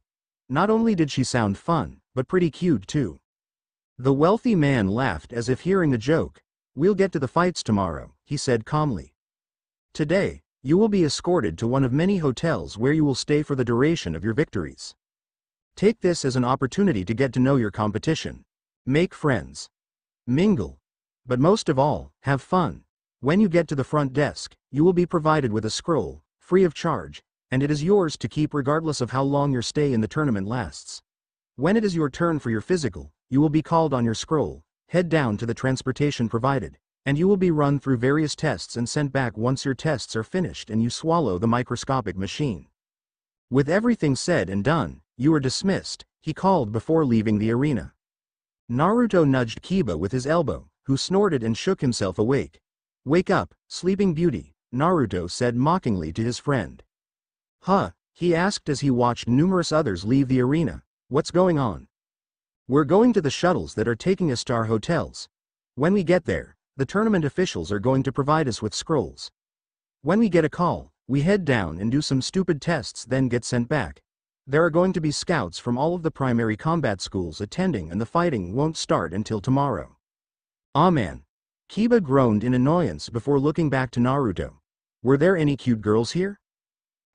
Not only did she sound fun, but pretty cute too. The wealthy man laughed as if hearing the joke. We'll get to the fights tomorrow, he said calmly. Today, you will be escorted to one of many hotels where you will stay for the duration of your victories. Take this as an opportunity to get to know your competition. Make friends. Mingle. But most of all, have fun. When you get to the front desk, you will be provided with a scroll, free of charge, and it is yours to keep regardless of how long your stay in the tournament lasts. When it is your turn for your physical, you will be called on your scroll, head down to the transportation provided, and you will be run through various tests and sent back once your tests are finished and you swallow the microscopic machine. With everything said and done, you are dismissed, he called before leaving the arena. Naruto nudged Kiba with his elbow, who snorted and shook himself awake. Wake up, sleeping beauty, Naruto said mockingly to his friend. Huh, he asked as he watched numerous others leave the arena. What's going on? We're going to the shuttles that are taking us to our hotels. When we get there, the tournament officials are going to provide us with scrolls. When we get a call, we head down and do some stupid tests, then get sent back. There are going to be scouts from all of the primary combat schools attending, and the fighting won't start until tomorrow. Aw man. Kiba groaned in annoyance before looking back to Naruto. Were there any cute girls here?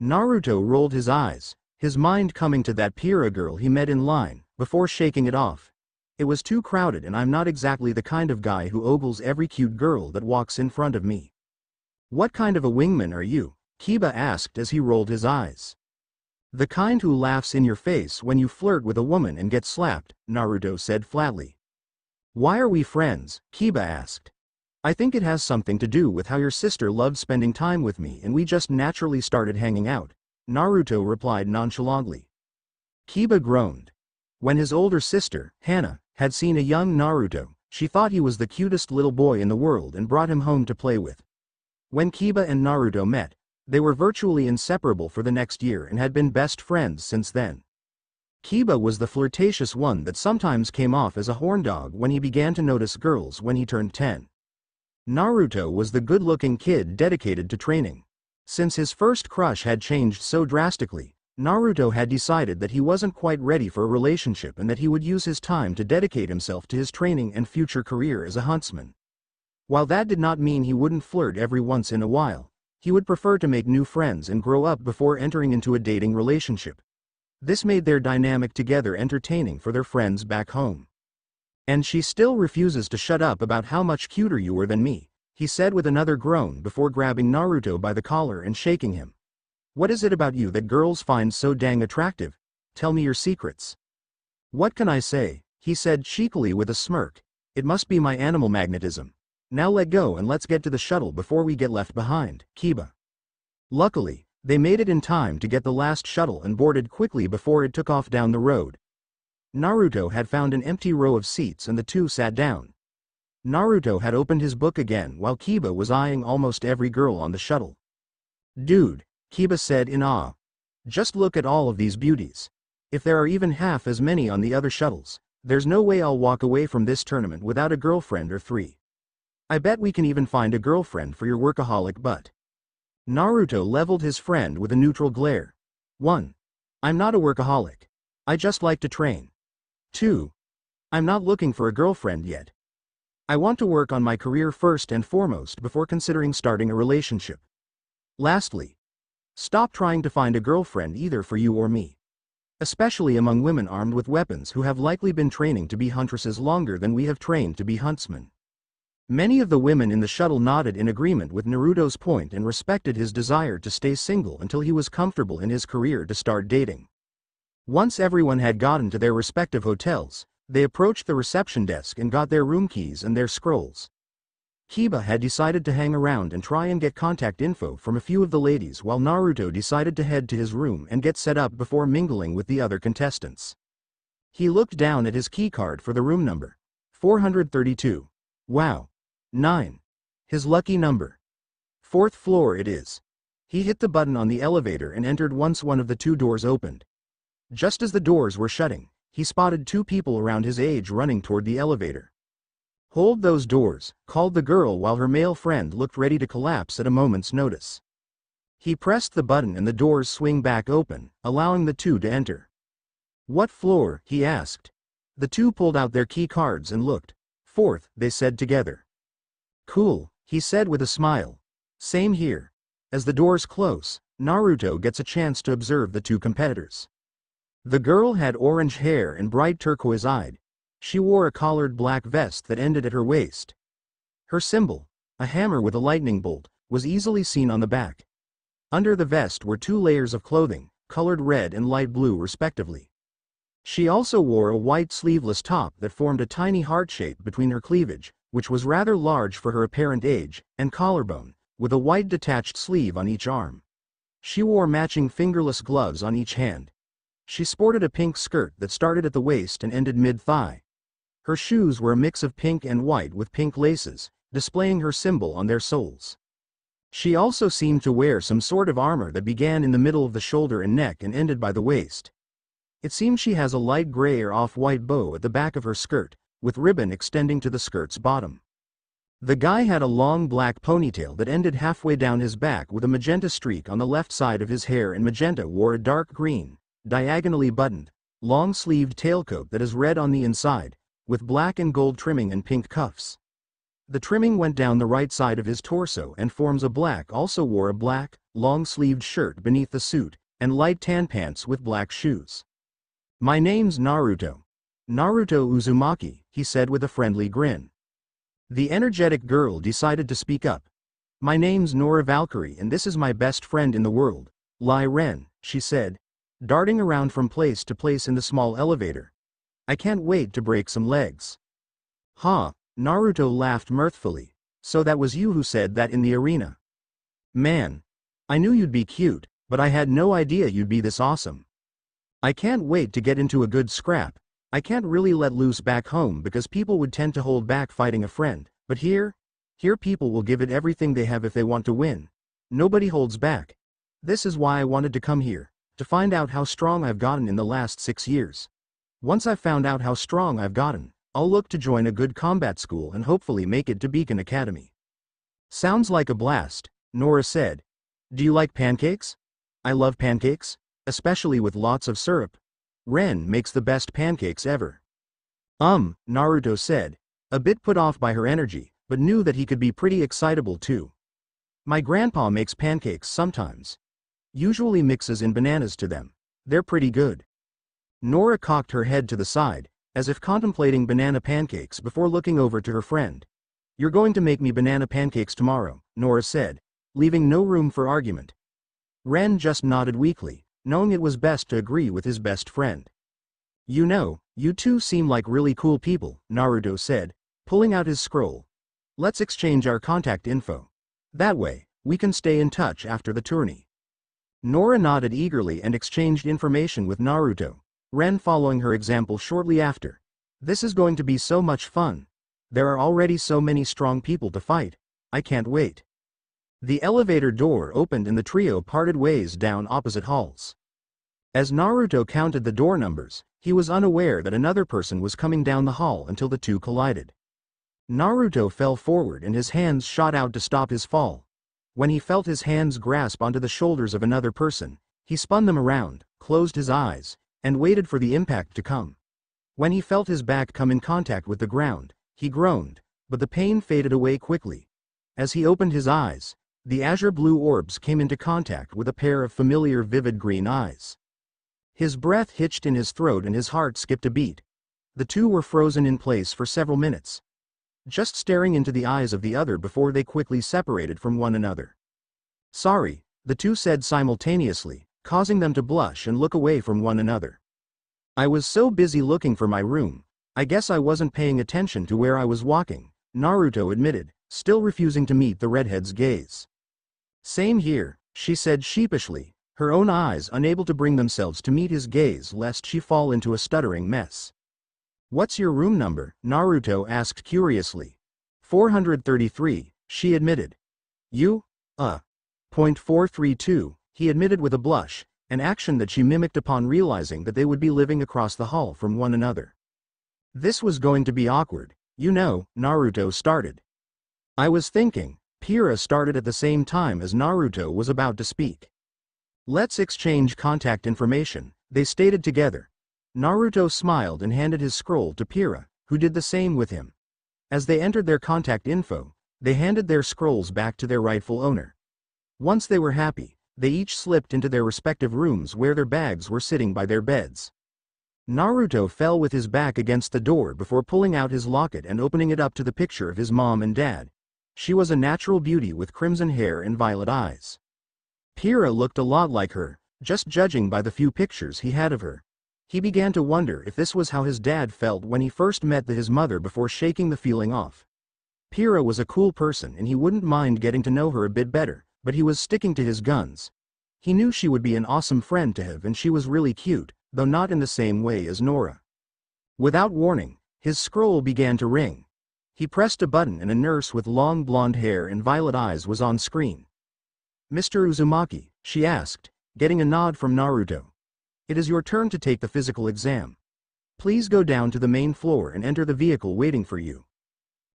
Naruto rolled his eyes, his mind coming to that Pira girl he met in line, before shaking it off. It was too crowded, and I'm not exactly the kind of guy who ogles every cute girl that walks in front of me. What kind of a wingman are you? Kiba asked as he rolled his eyes. The kind who laughs in your face when you flirt with a woman and gets slapped, Naruto said flatly. Why are we friends? Kiba asked. I think it has something to do with how your sister loved spending time with me and we just naturally started hanging out, Naruto replied nonchalantly. Kiba groaned. When his older sister, Hana, had seen a young Naruto, she thought he was the cutest little boy in the world and brought him home to play with. When Kiba and Naruto met, they were virtually inseparable for the next year and had been best friends since then. Kiba was the flirtatious one that sometimes came off as a horndog when he began to notice girls when he turned 10. Naruto was the good-looking kid dedicated to training. Since his first crush had changed so drastically, Naruto had decided that he wasn't quite ready for a relationship and that he would use his time to dedicate himself to his training and future career as a huntsman. While that did not mean he wouldn't flirt every once in a while, he would prefer to make new friends and grow up before entering into a dating relationship. This made their dynamic together entertaining for their friends back home. And she still refuses to shut up about how much cuter you were than me, he said with another groan before grabbing Naruto by the collar and shaking him. What is it about you that girls find so dang attractive? Tell me your secrets. What can I say? He said cheekily with a smirk. It must be my animal magnetism. Now let go and let's get to the shuttle before we get left behind, Kiba. Luckily, they made it in time to get the last shuttle and boarded quickly before it took off down the road. Naruto had found an empty row of seats and the two sat down. Naruto had opened his book again while Kiba was eyeing almost every girl on the shuttle. Dude, Kiba said in awe. Just look at all of these beauties. If there are even half as many on the other shuttles, there's no way I'll walk away from this tournament without a girlfriend or three. I bet we can even find a girlfriend for your workaholic butt. Naruto leveled his friend with a neutral glare. 1. I'm not a workaholic. I just like to train. 2. I'm not looking for a girlfriend yet. I want to work on my career first and foremost before considering starting a relationship. Lastly, stop trying to find a girlfriend either for you or me. Especially among women armed with weapons who have likely been training to be huntresses longer than we have trained to be huntsmen. Many of the women in the shuttle nodded in agreement with Naruto's point and respected his desire to stay single until he was comfortable in his career to start dating. Once everyone had gotten to their respective hotels, they approached the reception desk and got their room keys and their scrolls. Kiba had decided to hang around and try and get contact info from a few of the ladies while Naruto decided to head to his room and get set up before mingling with the other contestants. He looked down at his keycard for the room number. 432. Wow. 9. His lucky number. 4th floor it is. He hit the button on the elevator and entered once one of the two doors opened. Just as the doors were shutting, he spotted two people around his age running toward the elevator. Hold those doors, called the girl while her male friend looked ready to collapse at a moment's notice. He pressed the button and the doors swing back open, allowing the two to enter. What floor? He asked. The two pulled out their key cards and looked. 4th, they said together. Cool, he said with a smile. Same here. As the doors close, Naruto gets a chance to observe the two competitors. The girl had orange hair and bright turquoise-eyed. She wore a collared black vest that ended at her waist. Her symbol, a hammer with a lightning bolt, was easily seen on the back. Under the vest were 2 layers of clothing, colored red and light blue respectively. She also wore a white sleeveless top that formed a tiny heart shape between her cleavage, which was rather large for her apparent age, and collarbone, with a white detached sleeve on each arm. She wore matching fingerless gloves on each hand. She sported a pink skirt that started at the waist and ended mid-thigh. Her shoes were a mix of pink and white with pink laces, displaying her symbol on their soles. She also seemed to wear some sort of armor that began in the middle of the shoulder and neck and ended by the waist. It seems she has a light gray or off-white bow at the back of her skirt, with ribbon extending to the skirt's bottom. The guy had a long black ponytail that ended halfway down his back with a magenta streak on the left side of his hair, and magenta wore a dark green, diagonally buttoned, long-sleeved tailcoat that is red on the inside, with black and gold trimming and pink cuffs. The trimming went down the right side of his torso and forms a black. Also wore a black, long-sleeved shirt beneath the suit, and light tan pants with black shoes. "My name's Naruto. Naruto Uzumaki," he said with a friendly grin. The energetic girl decided to speak up. "My name's Nora Valkyrie and this is my best friend in the world, Lai Ren," she said, darting around from place to place in the small elevator. "I can't wait to break some legs." "Huh," Naruto laughed mirthfully. "So that was you who said that in the arena. Man, I knew you'd be cute, but I had no idea you'd be this awesome. I can't wait to get into a good scrap. I can't really let loose back home because people would tend to hold back fighting a friend, but here people will give it everything they have if they want to win. Nobody holds back. This is why I wanted to come here, to find out how strong I've gotten in the last 6 years. Once I've found out how strong I've gotten, I'll look to join a good combat school and hopefully make it to Beacon Academy." "Sounds like a blast," Nora said. "Do you like pancakes?" "I love pancakes, especially with lots of syrup. Ren makes the best pancakes ever." Naruto said, a bit put off by her energy, but knew that he could be pretty excitable too. "My grandpa makes pancakes sometimes. Usually mixes in bananas to them. They're pretty good." Nora cocked her head to the side, as if contemplating banana pancakes before looking over to her friend. "You're going to make me banana pancakes tomorrow," Nora said, leaving no room for argument. Ren just nodded weakly, knowing it was best to agree with his best friend. "You know, you two seem like really cool people," Naruto said, pulling out his scroll. "Let's exchange our contact info. That way, we can stay in touch after the tourney." Nora nodded eagerly and exchanged information with Naruto, Ren following her example shortly after. "This is going to be so much fun. There are already so many strong people to fight. I can't wait." The elevator door opened and the trio parted ways down opposite halls. As Naruto counted the door numbers, he was unaware that another person was coming down the hall until the two collided. Naruto fell forward and his hands shot out to stop his fall. When he felt his hands grasp onto the shoulders of another person, he spun them around, closed his eyes, and waited for the impact to come. When he felt his back come in contact with the ground, he groaned, but the pain faded away quickly. As he opened his eyes, the azure blue orbs came into contact with a pair of familiar vivid green eyes. His breath hitched in his throat and his heart skipped a beat. The two were frozen in place for several minutes, just staring into the eyes of the other before they quickly separated from one another. "Sorry," the two said simultaneously, causing them to blush and look away from one another. "I was so busy looking for my room, I guess I wasn't paying attention to where I was walking," Naruto admitted, still refusing to meet the redhead's gaze. "Same here," she said sheepishly, her own eyes unable to bring themselves to meet his gaze lest she fall into a stuttering mess. "What's your room number?" Naruto asked curiously. 433, she admitted. "You? .432, he admitted with a blush, an action that she mimicked upon realizing that they would be living across the hall from one another. This was going to be awkward, you know, Naruto started. "I was thinking," Pira started at the same time as Naruto was about to speak. "Let's exchange contact information," they stated together. Naruto smiled and handed his scroll to Pira, who did the same with him. As they entered their contact info, they handed their scrolls back to their rightful owner. Once they were happy, they each slipped into their respective rooms where their bags were sitting by their beds. Naruto fell with his back against the door before pulling out his locket and opening it up to the picture of his mom and dad. She was a natural beauty with crimson hair and violet eyes. Pira looked a lot like her, just judging by the few pictures he had of her. He began to wonder if this was how his dad felt when he first met his mother before shaking the feeling off. Pira was a cool person and he wouldn't mind getting to know her a bit better, but he was sticking to his guns. He knew she would be an awesome friend to have, and she was really cute, though not in the same way as Nora. Without warning, his scroll began to ring. He pressed a button and a nurse with long blonde hair and violet eyes was on screen. "Mr. Uzumaki," she asked, getting a nod from Naruto. "It is your turn to take the physical exam. Please go down to the main floor and enter the vehicle waiting for you."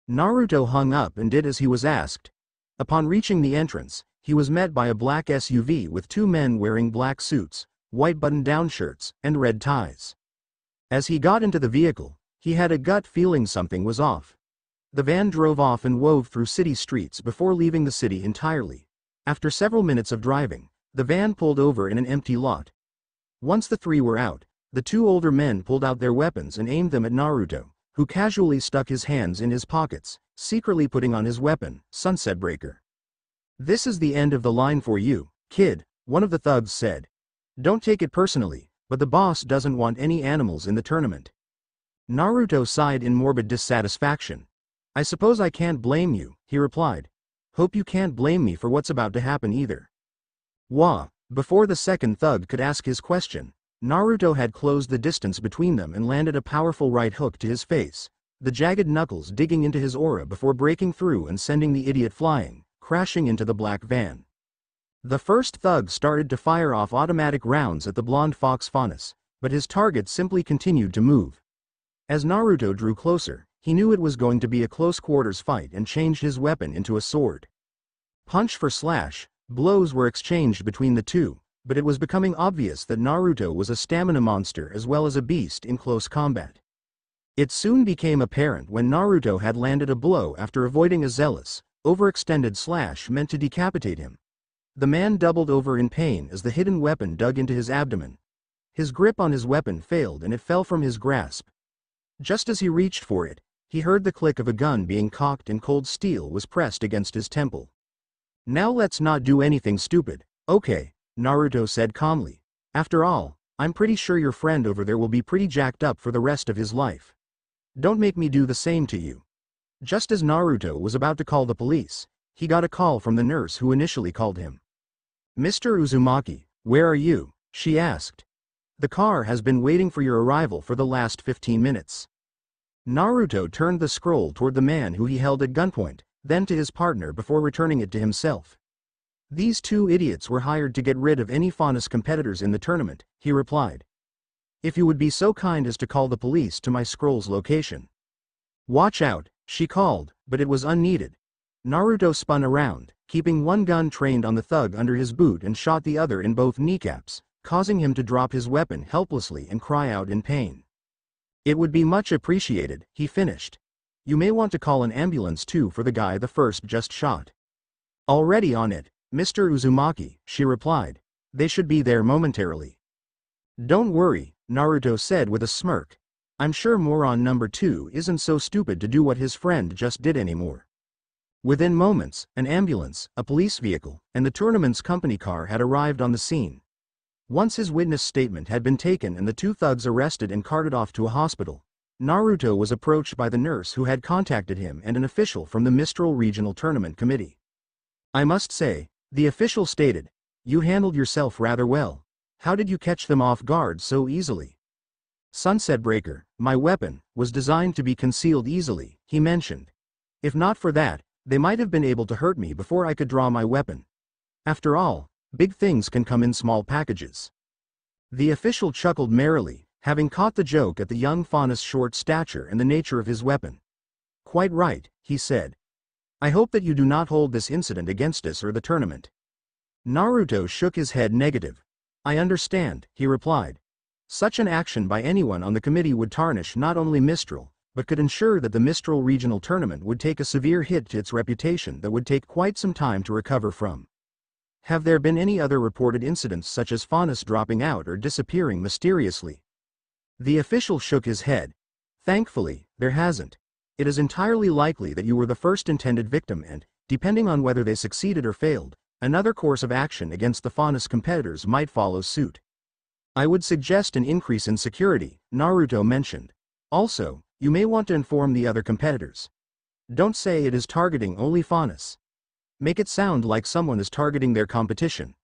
Naruto hung up and did as he was asked. Upon reaching the entrance, he was met by a black SUV with two men wearing black suits, white button-down shirts, and red ties. As he got into the vehicle, he had a gut feeling something was off. The van drove off and wove through city streets before leaving the city entirely. After several minutes of driving, the van pulled over in an empty lot. Once the three were out, the two older men pulled out their weapons and aimed them at Naruto, who casually stuck his hands in his pockets, secretly putting on his weapon, Sunset Breaker. "This is the end of the line for you, kid," one of the thugs said. "Don't take it personally, but the boss doesn't want any animals in the tournament." Naruto sighed in morbid dissatisfaction. "I suppose I can't blame you," he replied. "Hope you can't blame me for what's about to happen either." Wah! Before the second thug could ask his question, Naruto had closed the distance between them and landed a powerful right hook to his face, the jagged knuckles digging into his aura before breaking through and sending the idiot flying, crashing into the black van. The first thug started to fire off automatic rounds at the blonde fox Faunus, but his target simply continued to move. As Naruto drew closer, he knew it was going to be a close-quarters fight and changed his weapon into a sword. Punch for slash, blows were exchanged between the two, but it was becoming obvious that Naruto was a stamina monster as well as a beast in close combat. It soon became apparent when Naruto had landed a blow after avoiding a zealous, overextended slash meant to decapitate him. The man doubled over in pain as the hidden weapon dug into his abdomen. His grip on his weapon failed and it fell from his grasp. Just as he reached for it, he heard the click of a gun being cocked and cold steel was pressed against his temple. "Now let's not do anything stupid, okay?" Naruto said calmly. "After all, I'm pretty sure your friend over there will be pretty jacked up for the rest of his life. Don't make me do the same to you." Just as Naruto was about to call the police, he got a call from the nurse who initially called him. "Mr. Uzumaki, where are you?" she asked. "The car has been waiting for your arrival for the last 15 minutes. Naruto turned the scroll toward the man who he held at gunpoint, then to his partner before returning it to himself. "These two idiots were hired to get rid of any Faunus competitors in the tournament," he replied. "If you would be so kind as to call the police to my scroll's location." "Watch out," she called, but it was unneeded. Naruto spun around, keeping one gun trained on the thug under his boot and shot the other in both kneecaps, causing him to drop his weapon helplessly and cry out in pain. "It would be much appreciated," he finished. "You may want to call an ambulance too for the guy the first just shot." "Already on it, Mr. Uzumaki," she replied. "They should be there momentarily." "Don't worry," Naruto said with a smirk. "I'm sure moron number 2 isn't so stupid to do what his friend just did anymore." Within moments, an ambulance, a police vehicle, and the tournament's company car had arrived on the scene. Once his witness statement had been taken and the two thugs arrested and carted off to a hospital, Naruto was approached by the nurse who had contacted him and an official from the Mistral Regional Tournament Committee. "I must say," the official stated, "you handled yourself rather well. How did you catch them off guard so easily?" "Sunset Breaker, my weapon, was designed to be concealed easily," he mentioned. "If not for that, they might have been able to hurt me before I could draw my weapon. After all, big things can come in small packages." The official chuckled merrily, having caught the joke at the young Faunus' short stature and the nature of his weapon. "Quite right," he said. "I hope that you do not hold this incident against us or the tournament." Naruto shook his head negative. "I understand," he replied. "Such an action by anyone on the committee would tarnish not only Mistral, but could ensure that the Mistral Regional Tournament would take a severe hit to its reputation that would take quite some time to recover from. Have there been any other reported incidents such as Faunus dropping out or disappearing mysteriously?" The official shook his head. "Thankfully, there hasn't. It is entirely likely that you were the first intended victim and, depending on whether they succeeded or failed, another course of action against the Faunus competitors might follow suit. I would suggest an increase in security," Naruto mentioned. "Also, you may want to inform the other competitors. Don't say it is targeting only Faunus. Make it sound like someone is targeting their competition."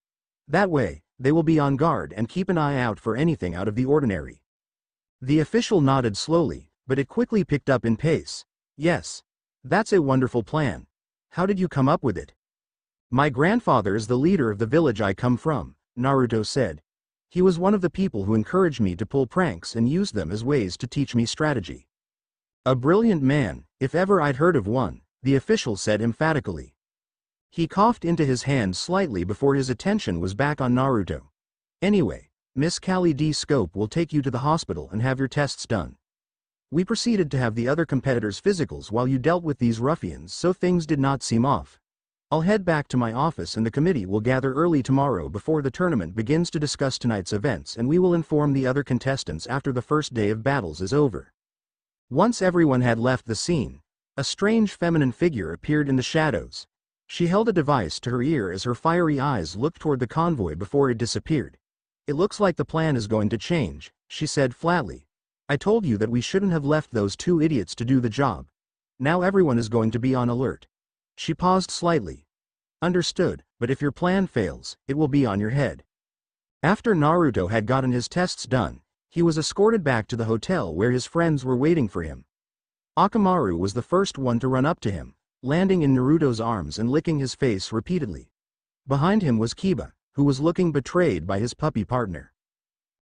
That way, they will be on guard and keep an eye out for anything out of the ordinary. The official nodded slowly, but it quickly picked up in pace. Yes. That's a wonderful plan. How did you come up with it? My grandfather is the leader of the village I come from, Naruto said. He was one of the people who encouraged me to pull pranks and use them as ways to teach me strategy. A brilliant man, if ever I'd heard of one, the official said emphatically. He coughed into his hand slightly before his attention was back on Naruto. Anyway, Miss Callie D. Scope will take you to the hospital and have your tests done. We proceeded to have the other competitors' physicals while you dealt with these ruffians, so things did not seem off. I'll head back to my office and the committee will gather early tomorrow before the tournament begins to discuss tonight's events, and we will inform the other contestants after the first day of battles is over. Once everyone had left the scene, a strange feminine figure appeared in the shadows. She held a device to her ear as her fiery eyes looked toward the convoy before it disappeared. It looks like the plan is going to change, she said flatly. I told you that we shouldn't have left those two idiots to do the job. Now everyone is going to be on alert. She paused slightly. Understood, but if your plan fails, it will be on your head. After Naruto had gotten his tests done, he was escorted back to the hotel where his friends were waiting for him. Akamaru was the first one to run up to him, landing in Naruto's arms and licking his face repeatedly. Behind him was Kiba, who was looking betrayed by his puppy partner.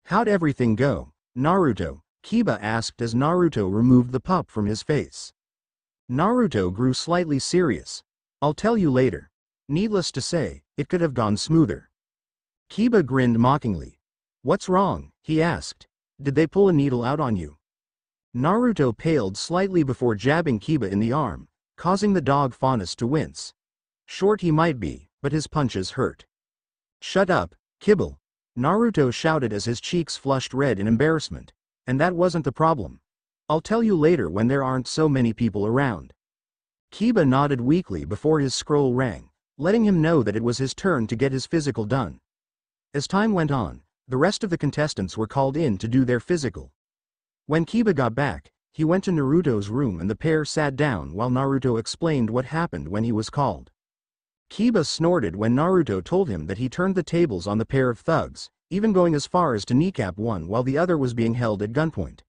How'd everything go, Naruto? Kiba asked as Naruto removed the pup from his face. Naruto grew slightly serious. I'll tell you later. Needless to say, it could have gone smoother. Kiba grinned mockingly. What's wrong? He asked. Did they pull a needle out on you? Naruto paled slightly before jabbing Kiba in the arm, causing the dog Faunus to wince. Short he might be, but his punches hurt. Shut up, Kibble! Naruto shouted as his cheeks flushed red in embarrassment. And that wasn't the problem. I'll tell you later when there aren't so many people around. Kiba nodded weakly before his scroll rang, letting him know that it was his turn to get his physical done. As time went on, the rest of the contestants were called in to do their physical. When Kiba got back, he went to Naruto's room and the pair sat down while Naruto explained what happened when he was called. Kiba snorted when Naruto told him that he turned the tables on the pair of thugs, even going as far as to kneecap one while the other was being held at gunpoint.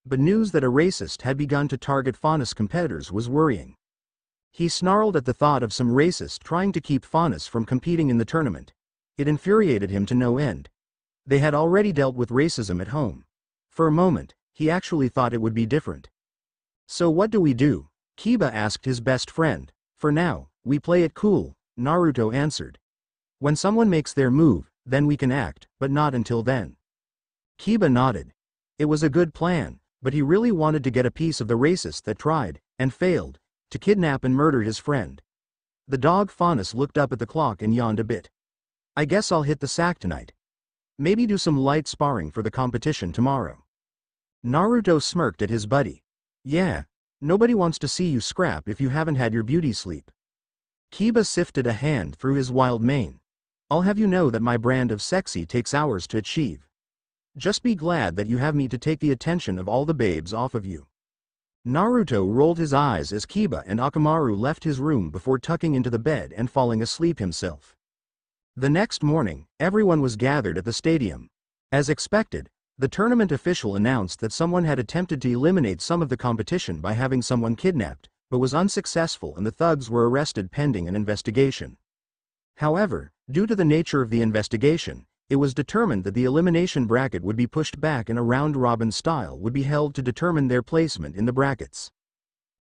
But news that a racist had begun to target Faunus competitors was worrying. He snarled at the thought of some racist trying to keep Faunus from competing in the tournament. It infuriated him to no end. They had already dealt with racism at home. For a moment, he actually thought it would be different. So what do we do? Kiba asked his best friend. For now, we play it cool, Naruto answered. When someone makes their move, then we can act, but not until then. Kiba nodded. It was a good plan, but he really wanted to get a piece of the racist that tried, and failed, to kidnap and murder his friend. The dog Faunus looked up at the clock and yawned a bit. I guess I'll hit the sack tonight. Maybe do some light sparring for the competition tomorrow. Naruto smirked at his buddy. Yeah, nobody wants to see you scrap if you haven't had your beauty sleep. Kiba sifted a hand through his wild mane. I'll have you know that my brand of sexy takes hours to achieve. Just be glad that you have me to take the attention of all the babes off of you. Naruto rolled his eyes as Kiba and Akamaru left his room before tucking into the bed and falling asleep himself. The next morning, everyone was gathered at the stadium. As expected, the tournament official announced that someone had attempted to eliminate some of the competition by having someone kidnapped, but was unsuccessful and the thugs were arrested pending an investigation. However, due to the nature of the investigation, it was determined that the elimination bracket would be pushed back and a round-robin style would be held to determine their placement in the brackets.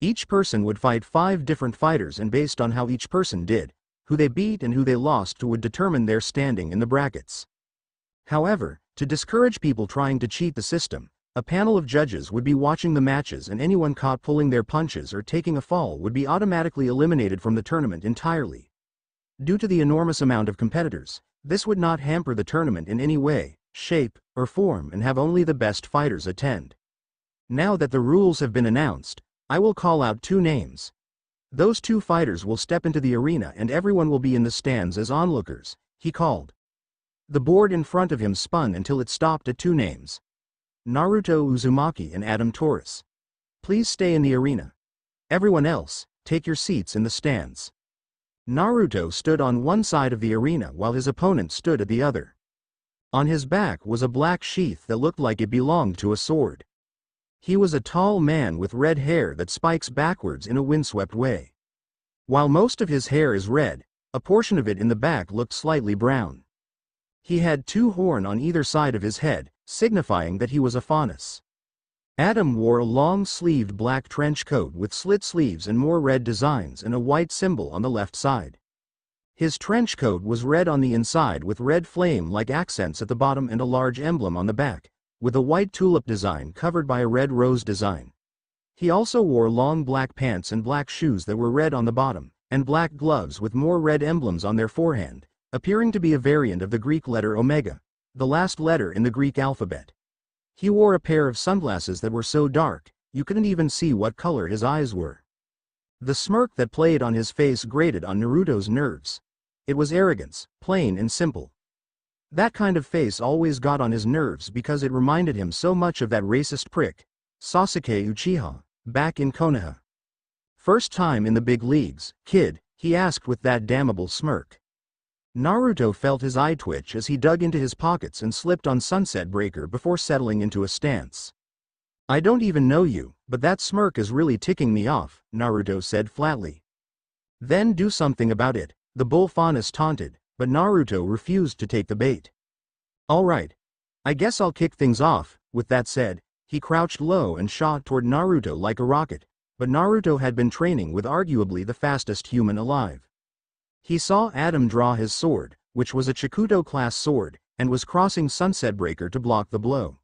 Each person would fight 5 different fighters, and based on how each person did, who they beat and who they lost to would determine their standing in the brackets. However, to discourage people trying to cheat the system, a panel of judges would be watching the matches, and anyone caught pulling their punches or taking a fall would be automatically eliminated from the tournament entirely. Due to the enormous amount of competitors, this would not hamper the tournament in any way, shape, or form and have only the best fighters attend. Now that the rules have been announced, I will call out 2 names. Those 2 fighters will step into the arena and everyone will be in the stands as onlookers, he called. The board in front of him spun until it stopped at 2 names. Naruto Uzumaki and Adam Taurus. Please stay in the arena. Everyone else, take your seats in the stands. Naruto stood on one side of the arena while his opponent stood at the other. On his back was a black sheath that looked like it belonged to a sword. He was a tall man with red hair that spikes backwards in a windswept way. While most of his hair is red, a portion of it in the back looked slightly brown. He had two horns on either side of his head, signifying that he was a faunus. Adam wore a long-sleeved black trench coat with slit sleeves and more red designs and a white symbol on the left side. His trench coat was red on the inside with red flame-like accents at the bottom and a large emblem on the back, with a white tulip design covered by a red rose design. He also wore long black pants and black shoes that were red on the bottom, and black gloves with more red emblems on their forehand, appearing to be a variant of the Greek letter omega, the last letter in the Greek alphabet. He wore a pair of sunglasses that were so dark, you couldn't even see what color his eyes were. The smirk that played on his face grated on Naruto's nerves. It was arrogance, plain and simple. That kind of face always got on his nerves because it reminded him so much of that racist prick, Sasuke Uchiha, back in Konoha. "First time in the big leagues, kid?" he asked with that damnable smirk. Naruto felt his eye twitch as he dug into his pockets and slipped on Sunset Breaker before settling into a stance. "I don't even know you, but that smirk is really ticking me off," Naruto said flatly. "Then do something about it," the bull faunus taunted, but Naruto refused to take the bait. "Alright. I guess I'll kick things off." With that said, he crouched low and shot toward Naruto like a rocket, but Naruto had been training with arguably the fastest human alive. He saw Adam draw his sword, which was a Chikuto-class sword, and was crossing Sunset Breaker to block the blow.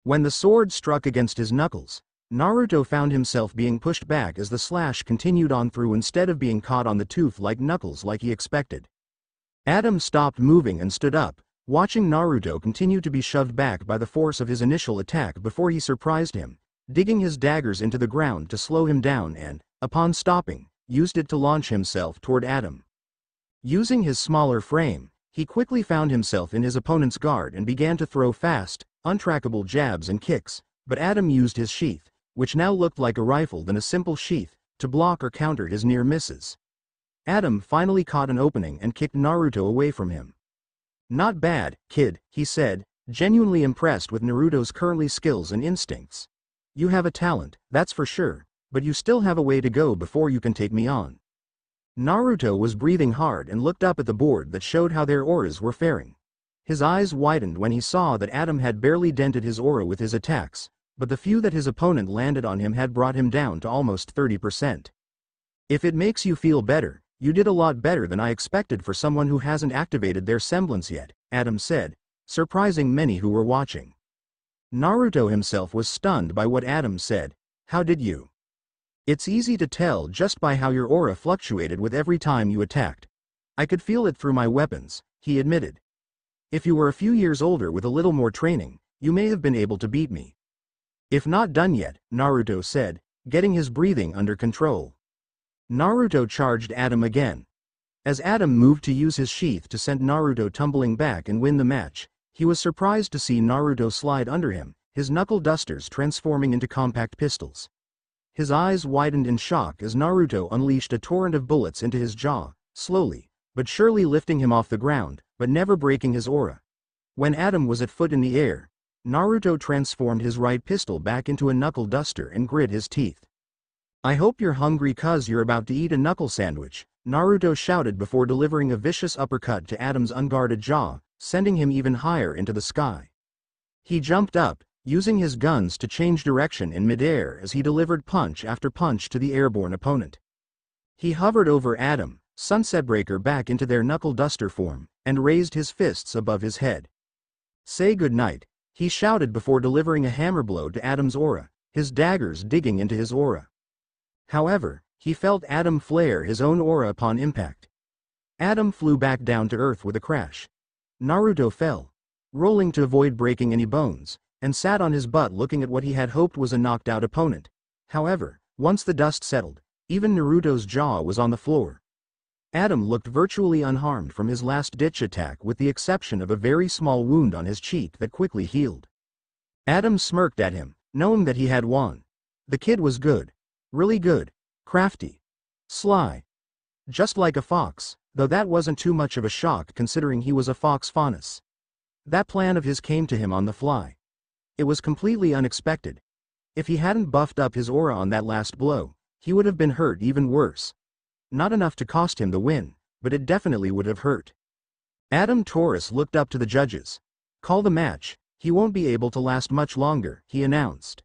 When the sword struck against his knuckles, Naruto found himself being pushed back as the slash continued on through instead of being caught on the tooth like knuckles like he expected. Adam stopped moving and stood up, watching Naruto continue to be shoved back by the force of his initial attack before he surprised him, digging his daggers into the ground to slow him down and, upon stopping, used it to launch himself toward Adam. Using his smaller frame, he quickly found himself in his opponent's guard and began to throw fast, untrackable jabs and kicks, but Adam used his sheath, which now looked like a rifle than a simple sheath, to block or counter his near misses. Adam finally caught an opening and kicked Naruto away from him. "Not bad, kid," he said, genuinely impressed with Naruto's currently skills and instincts. "You have a talent, that's for sure, but you still have a way to go before you can take me on." Naruto was breathing hard and looked up at the board that showed how their auras were faring. His eyes widened when he saw that Adam had barely dented his aura with his attacks, but the few that his opponent landed on him had brought him down to almost 30%. "If it makes you feel better, you did a lot better than I expected for someone who hasn't activated their semblance yet," Adam said, surprising many who were watching. Naruto himself was stunned by what Adam said. "How did you?" "It's easy to tell just by how your aura fluctuated with every time you attacked. I could feel it through my weapons," he admitted. "If you were a few years older with a little more training, you may have been able to beat me." "If not done yet," Naruto said, getting his breathing under control. Naruto charged Adam again. As Adam moved to use his sheath to send Naruto tumbling back and win the match, he was surprised to see Naruto slide under him, his knuckle dusters transforming into compact pistols. His eyes widened in shock as Naruto unleashed a torrent of bullets into his jaw, slowly, but surely lifting him off the ground, but never breaking his aura. When Adam was at foot in the air, Naruto transformed his right pistol back into a knuckle duster and grit his teeth. "I hope you're hungry 'cause you're about to eat a knuckle sandwich," Naruto shouted before delivering a vicious uppercut to Adam's unguarded jaw, sending him even higher into the sky. He jumped up, using his guns to change direction in midair as he delivered punch after punch to the airborne opponent. He hovered over Adam, Sunset Breaker back into their knuckle duster form, and raised his fists above his head. "Say goodnight," he shouted before delivering a hammer blow to Adam's aura, his daggers digging into his aura. However, he felt Adam flare his own aura upon impact. Adam flew back down to earth with a crash. Naruto fell, rolling to avoid breaking any bones, and sat on his butt looking at what he had hoped was a knocked-out opponent. However, once the dust settled, even Naruto's jaw was on the floor. Adam looked virtually unharmed from his last-ditch attack with the exception of a very small wound on his cheek that quickly healed. Adam smirked at him, knowing that he had won. The kid was good. Really good. Crafty. Sly. Just like a fox, though that wasn't too much of a shock considering he was a fox faunus. That plan of his came to him on the fly. It was completely unexpected. If he hadn't buffed up his aura on that last blow, he would have been hurt even worse. Not enough to cost him the win, but it definitely would have hurt. Adam Taurus looked up to the judges. "Call the match, he won't be able to last much longer," he announced.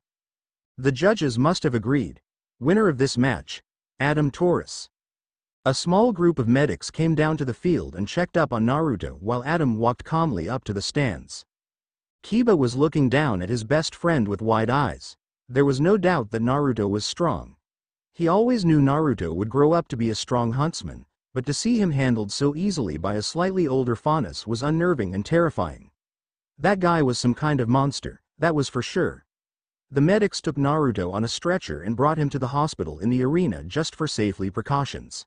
The judges must have agreed. Winner of this match, Adam Taurus. A small group of medics came down to the field and checked up on Naruto while Adam walked calmly up to the stands. Kiba was looking down at his best friend with wide eyes. There was no doubt that Naruto was strong. He always knew Naruto would grow up to be a strong huntsman, but to see him handled so easily by a slightly older faunus was unnerving and terrifying. That guy was some kind of monster, that was for sure. The medics took Naruto on a stretcher and brought him to the hospital in the arena just for safety precautions.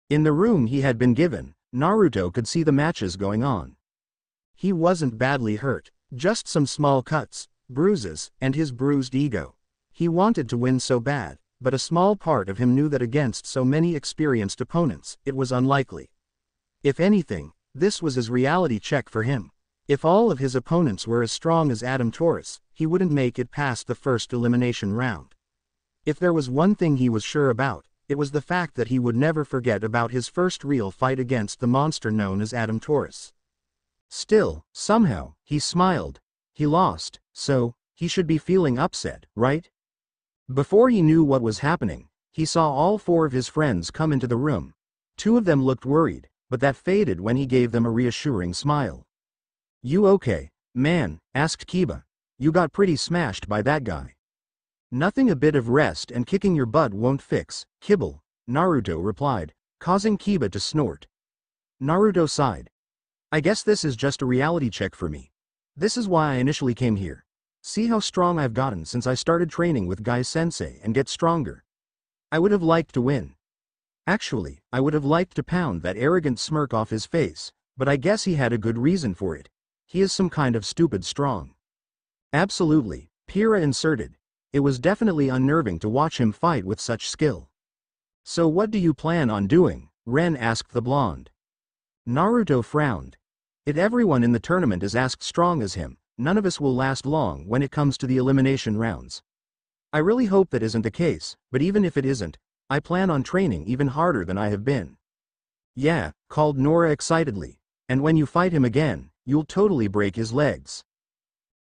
In the room he had been given, Naruto could see the matches going on. He wasn't badly hurt, just some small cuts, bruises, and his bruised ego. He wanted to win so bad, but a small part of him knew that against so many experienced opponents, it was unlikely. If anything, this was his reality check for him. If all of his opponents were as strong as Adam Taurus, he wouldn't make it past the first elimination round. If there was one thing he was sure about, it was the fact that he would never forget about his first real fight against the monster known as Adam Taurus. Still, somehow, he smiled. He lost, so, he should be feeling upset, right? Before he knew what was happening, he saw all four of his friends come into the room. Two of them looked worried, but that faded when he gave them a reassuring smile. "You okay, man?" asked Kiba. "You got pretty smashed by that guy." "Nothing a bit of rest and kicking your butt won't fix, kibble," Naruto replied, causing Kiba to snort. Naruto sighed. "I guess this is just a reality check for me. This is why I initially came here. See how strong I've gotten since I started training with Guy-sensei and get stronger. I would have liked to win. Actually, I would have liked to pound that arrogant smirk off his face, but I guess he had a good reason for it. He is some kind of stupid strong." "Absolutely," Pyrrha inserted. It was definitely unnerving to watch him fight with such skill. "So what do you plan on doing?" Ren asked the blonde. Naruto frowned. "If everyone in the tournament is as strong as him, none of us will last long when it comes to the elimination rounds. I really hope that isn't the case, but even if it isn't, I plan on training even harder than I have been." "Yeah," called Nora excitedly. "And when you fight him again, you'll totally break his legs."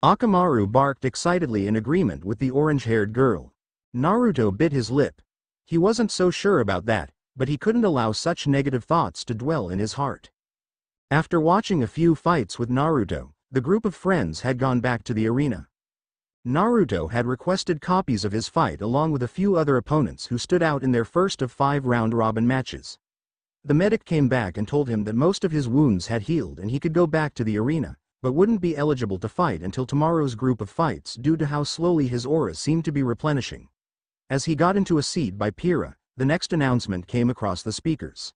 Akamaru barked excitedly in agreement with the orange-haired girl. Naruto bit his lip. He wasn't so sure about that, but he couldn't allow such negative thoughts to dwell in his heart. After watching a few fights with Naruto, the group of friends had gone back to the arena. Naruto had requested copies of his fight along with a few other opponents who stood out in their first of 5 round-robin matches. The medic came back and told him that most of his wounds had healed and he could go back to the arena, but wouldn't be eligible to fight until tomorrow's group of fights due to how slowly his aura seemed to be replenishing. As he got into a seat by Pyrrha, the next announcement came across the speakers.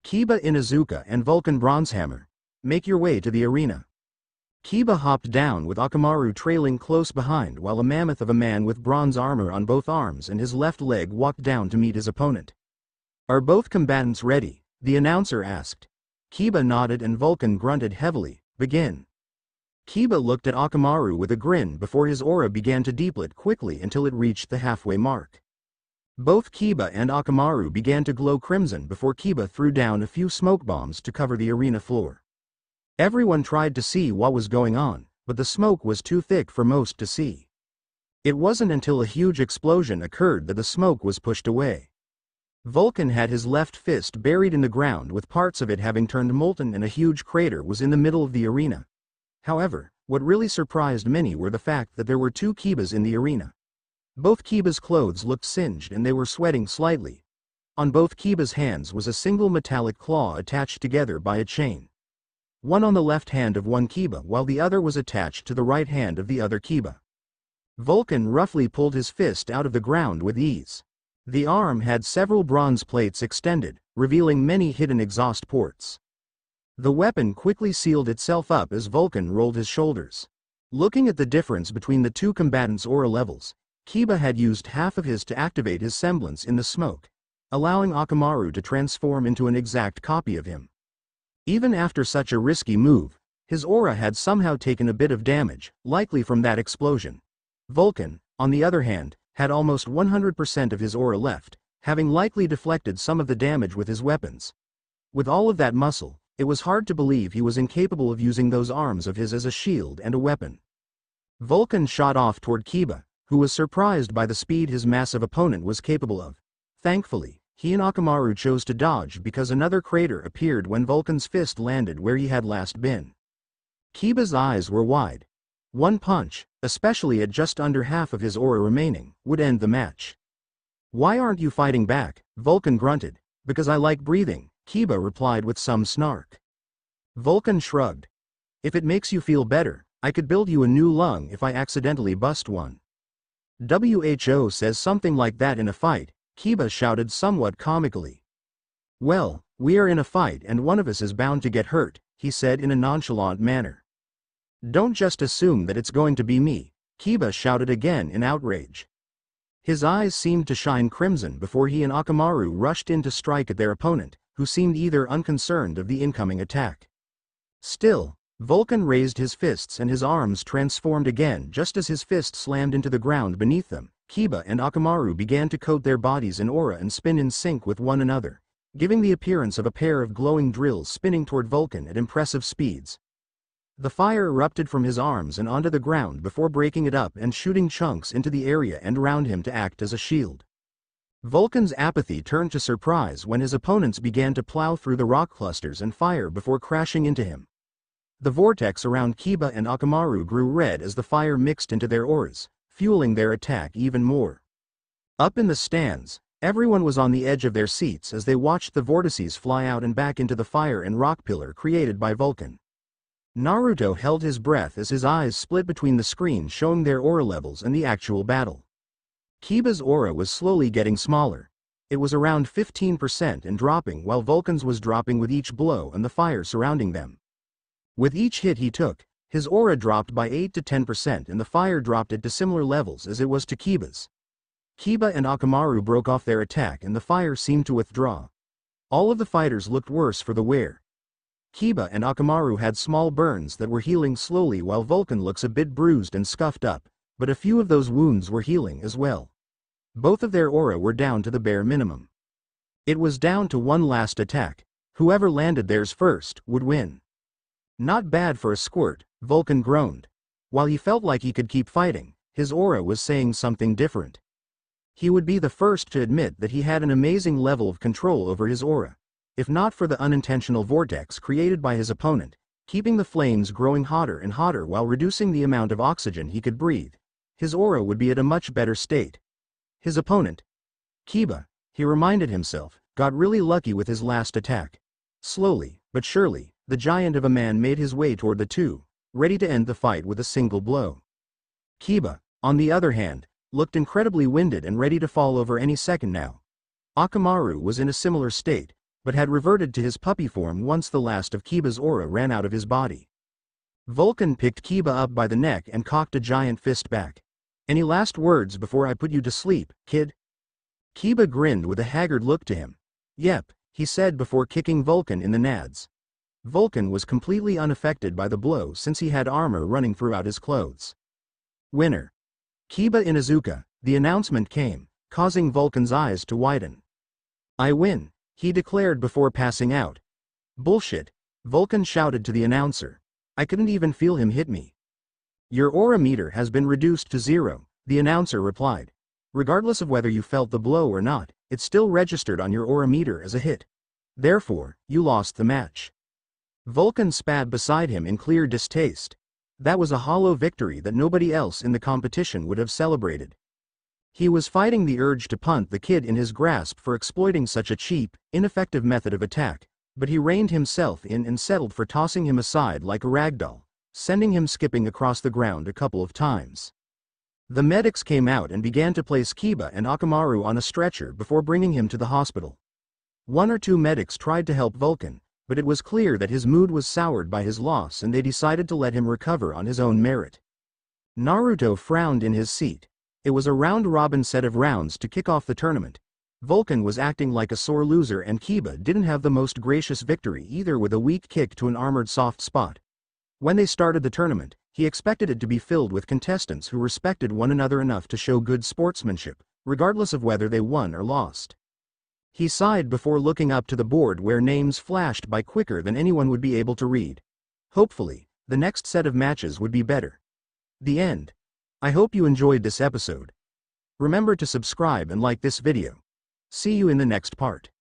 "Kiba Inuzuka and Vulcan Bronzehammer, make your way to the arena." Kiba hopped down with Akamaru trailing close behind while a mammoth of a man with bronze armor on both arms and his left leg walked down to meet his opponent. "Are both combatants ready?" the announcer asked. Kiba nodded and Vulcan grunted heavily. "Begin." Kiba looked at Akamaru with a grin before his aura began to deplete quickly until it reached the halfway mark. Both Kiba and Akamaru began to glow crimson before Kiba threw down a few smoke bombs to cover the arena floor. Everyone tried to see what was going on, but the smoke was too thick for most to see. It wasn't until a huge explosion occurred that the smoke was pushed away. Vulcan had his left fist buried in the ground with parts of it having turned molten and a huge crater was in the middle of the arena. However, what really surprised many were the fact that there were 2 Kibas in the arena. Both Kiba's clothes looked singed and they were sweating slightly. On both Kiba's hands was a single metallic claw attached together by a chain. One on the left hand of one Kiba while the other was attached to the right hand of the other Kiba. Vulcan roughly pulled his fist out of the ground with ease. The arm had several bronze plates extended, revealing many hidden exhaust ports. The weapon quickly sealed itself up as Vulcan rolled his shoulders. Looking at the difference between the 2 combatants' aura levels, Kiba had used half of his to activate his semblance in the smoke. allowing Akamaru to transform into an exact copy of him. Even after such a risky move, his aura had somehow taken a bit of damage, likely from that explosion. Vulcan, on the other hand, had almost 100% of his aura left, having likely deflected some of the damage with his weapons. With all of that muscle, it was hard to believe he was incapable of using those arms of his as a shield and a weapon. Vulcan shot off toward Kiba, who was surprised by the speed his massive opponent was capable of. Thankfully, he and Akamaru chose to dodge because another crater appeared when Vulcan's fist landed where he had last been. Kiba's eyes were wide. One punch, especially at just under half of his aura remaining, would end the match. "Why aren't you fighting back?" Vulcan grunted. "Because I like breathing," Kiba replied with some snark. Vulcan shrugged. "If it makes you feel better, I could build you a new lung if I accidentally bust one." "WHO says something like that in a fight," Kiba shouted somewhat comically. "Well, we are in a fight and one of us is bound to get hurt," he said in a nonchalant manner. "Don't just assume that it's going to be me," Kiba shouted again in outrage. His eyes seemed to shine crimson before he and Akamaru rushed in to strike at their opponent, who seemed either unconcerned of the incoming attack. Still, Vulcan raised his fists and his arms transformed again just as his fist slammed into the ground beneath them. Kiba and Akamaru began to coat their bodies in aura and spin in sync with one another, giving the appearance of a pair of glowing drills spinning toward Vulcan at impressive speeds. The fire erupted from his arms and onto the ground before breaking it up and shooting chunks into the area and around him to act as a shield. Vulcan's apathy turned to surprise when his opponents began to plow through the rock clusters and fire before crashing into him. The vortex around Kiba and Akamaru grew red as the fire mixed into their auras, fueling their attack even more. Up in the stands, everyone was on the edge of their seats as they watched the vortices fly out and back into the fire and rock pillar created by Vulcan. Naruto held his breath as his eyes split between the screen showing their aura levels and the actual battle. Kiba's aura was slowly getting smaller. It was around 15% and dropping while Vulcan's was dropping with each blow and the fire surrounding them. With each hit he took, his aura dropped by 8 to 10% and the fire dropped it to similar levels as it was to Kiba's. Kiba and Akamaru broke off their attack and the fire seemed to withdraw. All of the fighters looked worse for the wear. Kiba and Akamaru had small burns that were healing slowly while Vulcan looks a bit bruised and scuffed up, but a few of those wounds were healing as well. Both of their aura were down to the bare minimum. It was down to one last attack. Whoever landed theirs first would win. "Not bad for a squirt," Vulcan groaned. While he felt like he could keep fighting, his aura was saying something different. He would be the first to admit that he had an amazing level of control over his aura. If not for the unintentional vortex created by his opponent, keeping the flames growing hotter and hotter while reducing the amount of oxygen he could breathe, his aura would be at a much better state. His opponent, Kiba, he reminded himself, got really lucky with his last attack. Slowly, but surely, the giant of a man made his way toward the two, ready to end the fight with a single blow. Kiba, on the other hand, looked incredibly winded and ready to fall over any second now. Akamaru was in a similar state, but had reverted to his puppy form once the last of Kiba's aura ran out of his body. Vulcan picked Kiba up by the neck and cocked a giant fist back. "Any last words before I put you to sleep, kid?" Kiba grinned with a haggard look to him. "Yep," he said before kicking Vulcan in the nads. Vulcan was completely unaffected by the blow since he had armor running throughout his clothes. "Winner. Kiba Inuzuka," the announcement came, causing Vulcan's eyes to widen. "I win," he declared before passing out. "Bullshit," Vulcan shouted to the announcer. "I couldn't even feel him hit me." "Your aura meter has been reduced to 0, the announcer replied. "Regardless of whether you felt the blow or not, it's still registered on your aura meter as a hit. Therefore, you lost the match." Vulcan spat beside him in clear distaste. That was a hollow victory that nobody else in the competition would have celebrated. He was fighting the urge to punt the kid in his grasp for exploiting such a cheap, ineffective method of attack, but he reined himself in and settled for tossing him aside like a ragdoll, sending him skipping across the ground a couple of times. The medics came out and began to place Kiba and Akamaru on a stretcher before bringing him to the hospital. One or two medics tried to help Vulcan, but it was clear that his mood was soured by his loss and they decided to let him recover on his own merit. Naruto frowned in his seat. It was a round-robin set of rounds to kick off the tournament. Vulcan was acting like a sore loser and Kiba didn't have the most gracious victory either with a weak kick to an armored soft spot. When they started the tournament, he expected it to be filled with contestants who respected one another enough to show good sportsmanship, regardless of whether they won or lost. He sighed before looking up to the board where names flashed by quicker than anyone would be able to read. Hopefully, the next set of matches would be better. The end. I hope you enjoyed this episode. Remember to subscribe and like this video. See you in the next part.